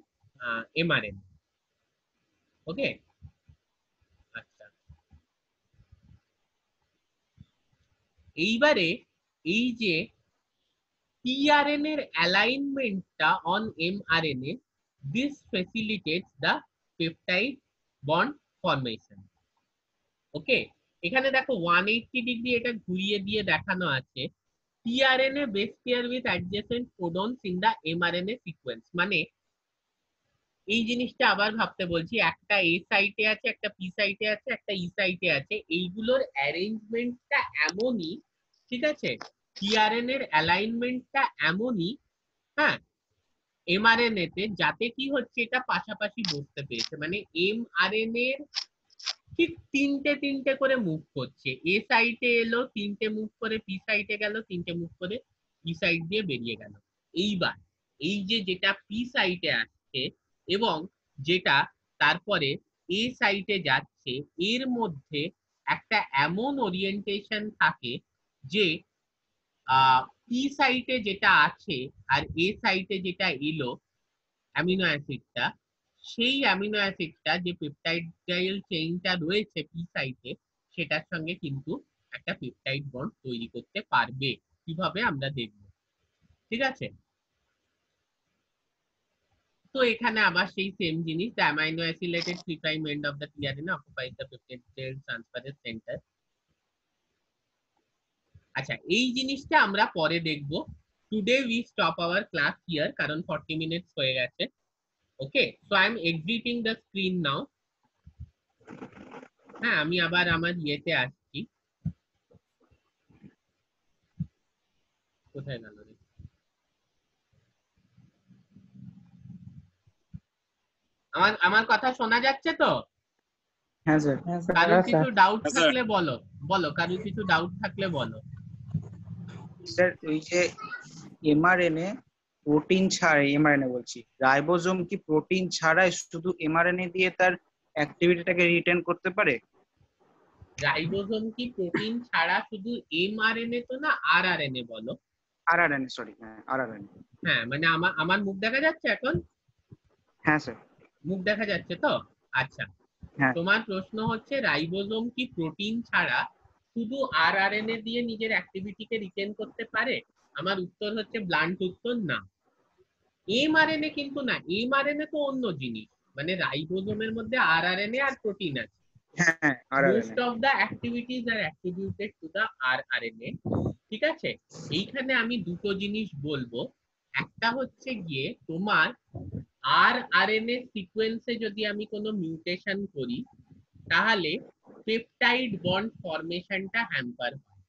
এমআরএনএ। ওকে, আচ্ছা, এইবারে এই যে tRNA এর অ্যালাইনমেন্টটা on mRNA, this facilitates the peptide bond formation. Okay, এখানে দেখো 180 ডিগ্রি এটা ঘুরিয়ে দিয়ে দেখানো আছে tRNA base pair with adjacent codons in the mRNA sequence। মানে এই জিনিসটা আবার ভাবতে বলছি, একটা এ সাইটে আছে, একটা পি সাইটে আছে, একটা ই সাইটে আছে, এইগুলোর অ্যারেঞ্জমেন্টটা এমনই, ঠিক আছে, tRNA এর অ্যালাইনমেন্টটা এমনই, হ্যাঁ, mRNA তে, যাতে কি হচ্ছে এটা পাশাপাশি বসতে পেরেছে। মানে mRNA এর ঠিক তিনটে তিনটে করে মুভ করছে, এ সাইটে এলো তিনটে মুভ করে, পি সাইটে গেল তিনটে মুভ করে, ই সাইড দিয়ে বেরিয়ে গেল। এইবার এই যে যেটা পি সাইটে আসছে এবং যেটা তারপরে এ সাইটে যাচ্ছে, এর মধ্যে একটা এমন ওরিয়েন্টেশন থাকে যে পি সাইটে যেটা আছে আর এ সাইটে যেটা এলো অ্যামিনো অ্যাসিডটা, সেই অ্যামিনো অ্যাসিডটা যে পেপটাইডাইল চেইনটা রয়েছে পি সাইটে, সেটার সঙ্গে কিন্তু একটা পেপটাইড বন্ড তৈরি করতে পারবে। কিভাবে আমরা দেখব, ঠিক আছে? তো এখানে আবার সেই সেম জিনিস, the amino acylated 3' end of the tRNA occupies the peptide transferase center। আচ্ছা, এই জিনিসটা আমরা পরে দেখব। Today we stop our class here, কারণ 40 মিনিটস হয়ে গেছে। Okay, so I am exiting the screen now. হ্যাঁ, আমি আবার আমার ইয়েতে আসছি। কোথায় গেল রে? আমার কথা শোনা যাচ্ছে তো? হ্যাঁ স্যার। কারোর কিছু ডাউট হ্যাঁ, থাকলে বলো, বলো, কারোর কিছু ডাউট থাকলে বলো। স্যার ওই যে এমআরএনএ প্রোটিন ছাড়াই, এমআরএনএ বলছি, রাইবোজোম কি প্রোটিন ছাড়াই শুধু এমআরএনএ দিয়ে তার অ্যাক্টিভিটিটাকে রিটেন করতে পারে? রাইবোজোম কি প্রোটিন ছাড়া শুধু এমআরএনএ তো না, আরআরএনএ বলো। আরআরএনএ, সরি, হ্যাঁ আরআরএনএ। হ্যাঁ, মানে আমার মুখ দেখা যাচ্ছে এখন? হ্যাঁ স্যার। মুখ দেখা যাচ্ছে তো? আচ্ছা, হ্যাঁ। তোমার প্রশ্ন হচ্ছে রাইবোজোম কি প্রোটিন ছাড়া শুধু আরআরএনএ দিয়ে নিজের অ্যাক্টিভিটিকে রিটেন করতে পারে? আমার উত্তর হচ্ছে ব্লান্ট উত্তর, না। এমআরএনএ কিন্তু না, এমআরএনএ তো অন্য জিনিস। মানে রাইবোজোমের মধ্যে আরআরএনএ আর প্রোটিন আছে। হ্যাঁ most of the activities are attributed to the rRNA, ঠিক আছে? এইখানে আমি দুটো জিনিস বলবো। একটা হচ্ছে গিয়ে তোমার আরআরএনএ সিকোয়েন্সে যদি আমি কোনো মিউটেশন করি, তাহলে পেপটাইড বন্ড ফরমেশনটা হ্যাম্পার হয়।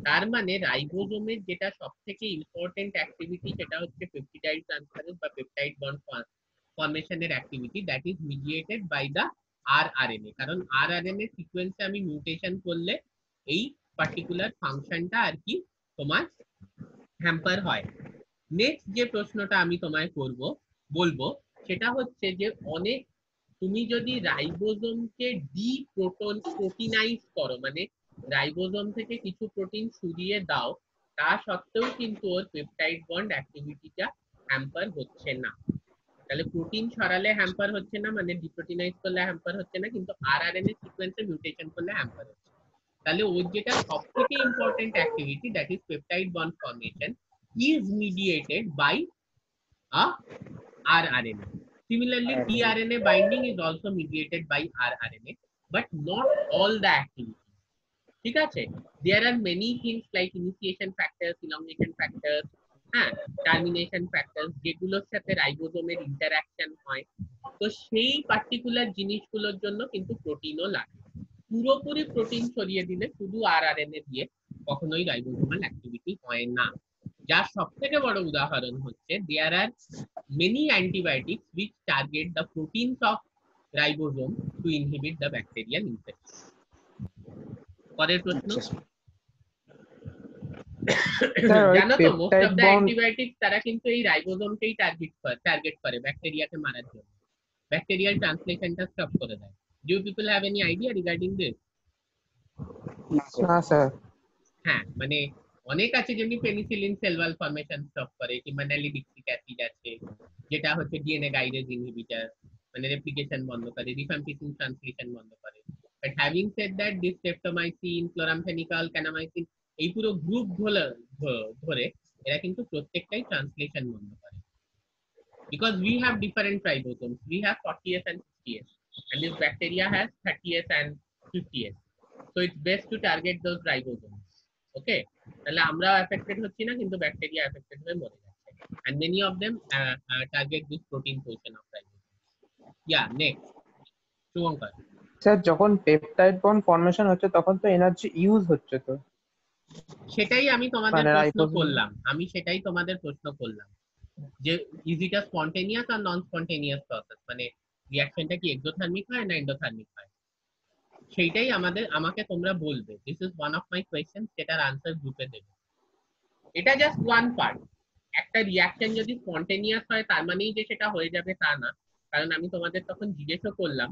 তার মানে রাইবোজোমের যেটা সবথেকে ইম্পর্টেন্ট অ্যাক্টিভিটি, সেটা হচ্ছে পেপটিডাইড ট্রান্সফারেজ বা পেপটাইড বন্ড ফরমেশনের activity, that is mediated by the rRNA. কারণ আরআরএনএ সিকোয়েন্সে আমি মিউটেশন করলে এই পার্টিকুলার ফাংশনটা আর কি তোমার হ্যাম্পার হয়। নেক্সট যে প্রশ্নটা আমি তোমায় বলবো, সেটা হচ্ছে যে অনেক, তুমি যদি রাইবোজোমকে প্রোটিনাইজ করো, মানে রাইবোজোম থেকে কিছু প্রোটিন সরিয়ে দাও, তা সত্ত্বেও কিন্তু ওর পেপটাইড বন্ড অ্যাক্টিভিটিটা হ্যাম্পার হচ্ছে না। তাহলে প্রোটিন ছড়ালে হ্যাম্পার হচ্ছে না, মানে ডিপ্রোটিনাইজ করলে হ্যাম্পার হচ্ছে না, কিন্তু আরআরএনএ সিকোয়েন্সে মিউটেশন করলে হ্যাম্পার হচ্ছে। তাহলে ওর যেটা সবথেকে important activity, that is peptide bond formation, is mediated by a rRNA. Similarly, tRNA binding is also mediated by rRNA, but not all the activities. ঠিক আছে? There are many things like initiation factors, elongation factors, হ্যাঁ, termination factors, যেগুলোর সাথে রাইবোজোমের interaction হয়। তো সেই particular জিনিসগুলোর জন্য কিন্তু প্রোটিনও লাগে। পুরোপুরি প্রোটিন ছড়িয়ে দিলে শুধু আরআরএনএ দিয়ে কখনোই রাইবোজোমাল অ্যাক্টিভিটি হয় না। যার সবথেকে বড় উদাহরণ হচ্ছে there are many antibiotics which target the proteins of ribosome to inhibit the bacterial infection. পরের প্রশ্ন। জানো তো মোস্ট অফ দ্য অ্যান্টিবায়োটিক্স তারা কিন্তু এই রাইবোজোমকেই টার্গেট করে ব্যাকটেরিয়াকে মারার জন্য, ব্যাকটেরিয়াল ট্রান্সলেশনটা স্টপ করে দেয়। Do you people have any idea regarding this? না স্যার। হ্যাঁ মানে অনেক আছে, যেমনি penicillin cell wall formation stop করে, কিংবা ন্যালিডিক্সিক অ্যাসিড আছে যেটা হচ্ছে ডিএনএ গাইডেজ ইনহিবিটর, মানে রেপ্লিকেশন বন্ধ করে, রিফ্যাম্পিসিন ট্রান্সলেশন বন্ধ করে। But having said that, this streptomycin, chloramphenicol, kanamycin, এই পুরো গ্রুপ ধরে এরা কিন্তু প্রত্যেকটাই ট্রান্সলেশন বন্ধ করে। Because we have different ribosomes, we have 40S and 60S, and this bacteria has 30S and 50S. So it's best to target those ribosomes. Okay, তাহলে আমরা affected হচ্ছি না, কিন্তু ব্যাকটেরিয়া affected হয়ে মরে যাচ্ছে, and many of them target this protein portion of ribosomes. Yeah, next, Shubhankar. Sir যখন peptide bond formation হচ্ছে তখন তো এনার্জি ইউজ হচ্ছে তো, সেটাই আমি তোমাদের মানে প্রশ্ন রাইবোসোম করলাম, যে is it a spontaneous R non spontaneous process, মানে রিঅ্যাকশনটা কি এক্সোথার্মিক হয় না এন্ডোথার্মিক হয়, সেইটাই আমাকে তোমরা বলবে। This is one of my question, সেটার আনসার গ্রুপে দেবে। এটা জাস্ট ওয়ান পার্ট। একটা রিঅ্যাকশন যদি স্পন্টেনিয়াস হয় তার মানেই যে সেটা হয়ে যাবে তা না, কারণ আমি তোমাদের তখন জিজ্ঞেসও করলাম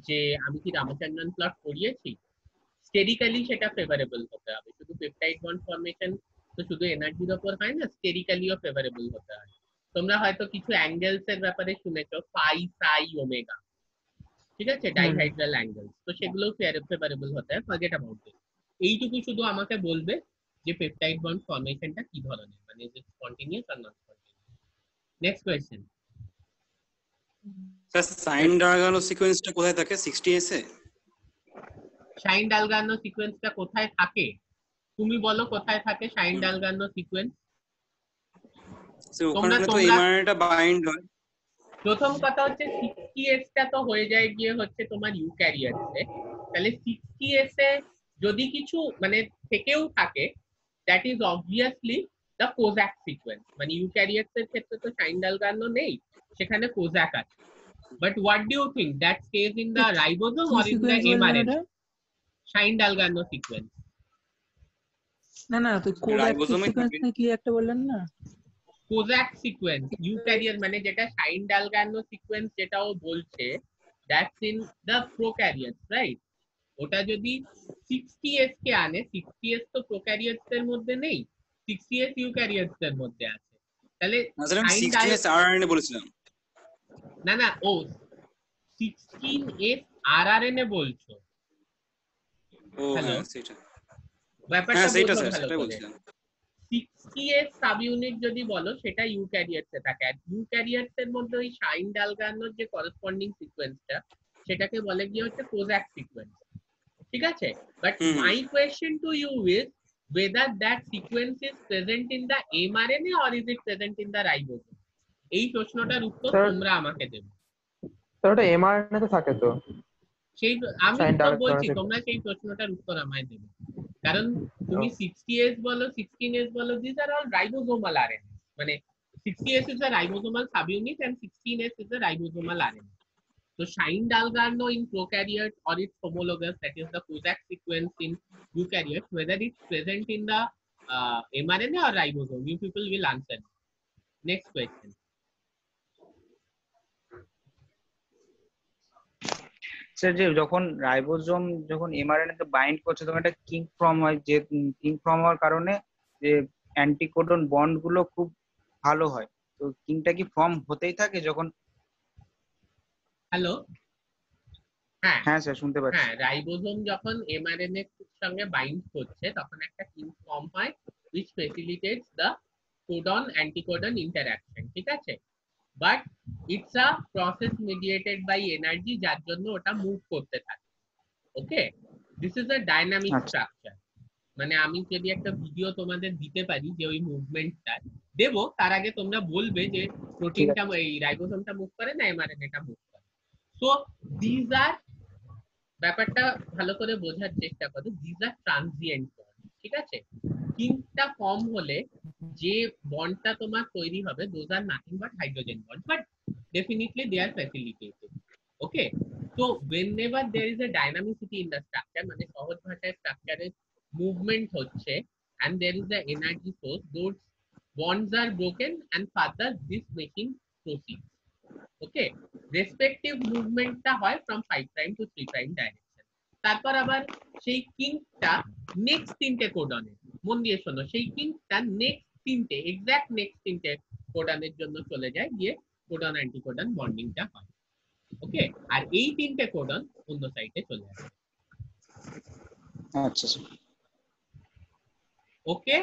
যে আমি কি রামচন্দ্রন প্লট করিয়েছি, স্টেরিক্যালি সেটা ফেভারেবল হতে হবে। শুধু পেপটাইড বন্ড ফর্মেশন তো শুধু এনার্জির ওপর হয় না, স্টেরিক্যালিও ফেভারেবল হতে হয়। তোমরা হয়তো কিছু অ্যাঙ্গেলস এর ব্যাপারে শুনেছো, ফাই, সাই, ওমেগা, ঠিক আছে, ডাইহাইড্রাল অ্যাঙ্গেলস, তো সেগুলো ফেভারেবল হতে হয়। ফরগেট অ্যাবাউট দিস, এইটুকু শুধু আমাকে বলবে যে পেপটাইড বন্ড ফর্মেশনটা কি ধরনের, মানে is it spontaneous R non spontaneous. Next question. Sir Shine diagram সিকোয়েন্সটা কোথায় থাকে? 60S এ? শাইন ডালগানো সিকোয়েন্সটা কোথায় থাকে? তুমি বলো কোথায় থাকে শাইন ডালগানো সিকোয়েন্স? ওখানে তো এমআরএনএটা বাইন্ড হয়। প্রথম কথা হচ্ছে 60S টা তো হয়ে যায় গিয়ে হচ্ছে তোমার ইউক্যারিওটসে, তাহলে 60S এ যদি কিছু মানে থেকেও থাকে, that is obviously the Kozak sequence. মানে ইউক্যারিওটস এর ক্ষেত্রে তো শাইন ডালগানো নেই, সেখানে কোজ্যাক আছে। But what do you think, that stage in the ribosome or in the mRNA? Shine Dalgarno sequence. না তো কোডাক সিকোয়েন্স কি একটা বললেন না, কোজ্যাক সিকোয়েন্স ইউক্যারিয়ার, মানে যেটা শাইন ডালগানো সিকোয়েন্স যেটাও বলছে, that's in the prokaryotes, right? ওটা যদি 60S কে আনে, 60S তো প্রোক্যারিওটস এর মধ্যে নেই, 60S ইউক্যারিওটস এর মধ্যে আছে, তাহলে আমি 16S আরআরএনএ বলেছিলাম। না ও 16S আরআরএনএ বলছো? ও হ্যালো, হ্যাঁ সেটা, ব্যাপারটা হ্যাঁ সেটা বোঝো স্যার, ভালো সেটাই করে। বলছিলাম। 60S সাব ইউনিট যদি বলো সেটা ইউক্যারিওটস এ থাকে, আর ইউক্যারিওটস এর মধ্যে ওই শাইন ডালগানোর যে করেসপন্ডিং সিকোয়েন্সটা, সেটাকে বলে গিয়ে হচ্ছে কোজ্যাক সিকোয়েন্স, ঠিক আছে? But my question to you is whether that sequence is present in the mRNA or is it present in the ribosome? এই প্রশ্নটার উত্তর তোমরা আমাকে দেবে। তো ওটা এমআরএনএ তে থাকে তো, সেই আমি তো বলছি তোমরা সেই প্রশ্নটার উত্তর আমায় দেবে, কারণ তুমি 60S বলো, 16S বলো, these are all ribosomal RNA, মানে 60S is a ribosomal subunit and 16S is a ribosomal RNA. So Shine Dalgarno in prokaryote or its homologous, that is the Kozak sequence in eukaryote, whether it's present in the mRNA or ribosome, you people will answer. Next question. Sir যে যখন ribosome যখন mRNA তে bind করছে তখন একটা kink form হয়, যে king form হওয়ার কারণে যে অ্যান্টিকোডন বন্ড গুলো খুব ভালো হয়, তো কিংটা কি ফর্ম হতেই থাকে যখন? হ্যালো, হ্যাঁ স্যার শুনতে পাচ্ছি। হ্যাঁ, রাইবোজোম যখন এমআরএনএ এর সঙ্গে বাইন্ড করছে তখন একটা কিং ফর্ম হয় which facilitates the codon anticodon interaction, ঠিক আছে? But it's a process mediated by energy, যার জন্য ওটা মুভ করতে থাকে। Okay, this is a dynamic structure. মানে আমি যদি একটা ভিডিও তোমাদের দিতে পারি যে ওই মুভমেন্টটা দেবো, তার আগে তোমরা বলবে যে প্রোটিনটা এই রাইবোসোমটা মুভ করে না এমআরএনএটা মুভ করে। সো দিস আর, ব্যাপারটা ভালো করে বোঝার চেষ্টা করো, দিস আর ট্রানজিয়েন্ট বন্ড, ঠিক আছে? কিংটা ফর্ম হলে যে বন্ডটা তোমার তৈরি হবে, those are nothing but hydrogen bond, but definitely they are facilitated. Okay, so whenever there is a dynamicity in the structure, মানে সহজ ভাষায় স্ট্রাকচারের মুভমেন্ট হচ্ছে and there is the energy source, those bonds are broken and further this machine proceeds. Okay, respective movement টা হয় from 5' to 3' direction. তারপর আবার সেই কিঙ্কটা নেক্সট তিনটে কোডনে, মন দিয়ে শোনো, সেই কিঙ্কটা নেক্সট তিনটে এক্সাক্ট নেক্সট তিনটে কোডনের জন্য চলে যায়, গিয়ে কোডন অ্যান্টিকোডন বন্ডিংটা হয়। ওকে, আর এই তিনটে কোডন অন্য সাইটে চলে আসে। আচ্ছা sir. Okay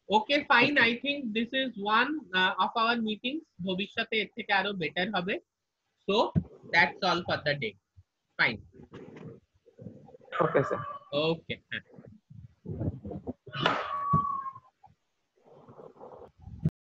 okay fine, I think this is one of our meetings, ভবিষ্যতে এর থেকে আরো বেটার হবে। So that's all for the day. Fine, okay sir. Okay, হ্যাঁ।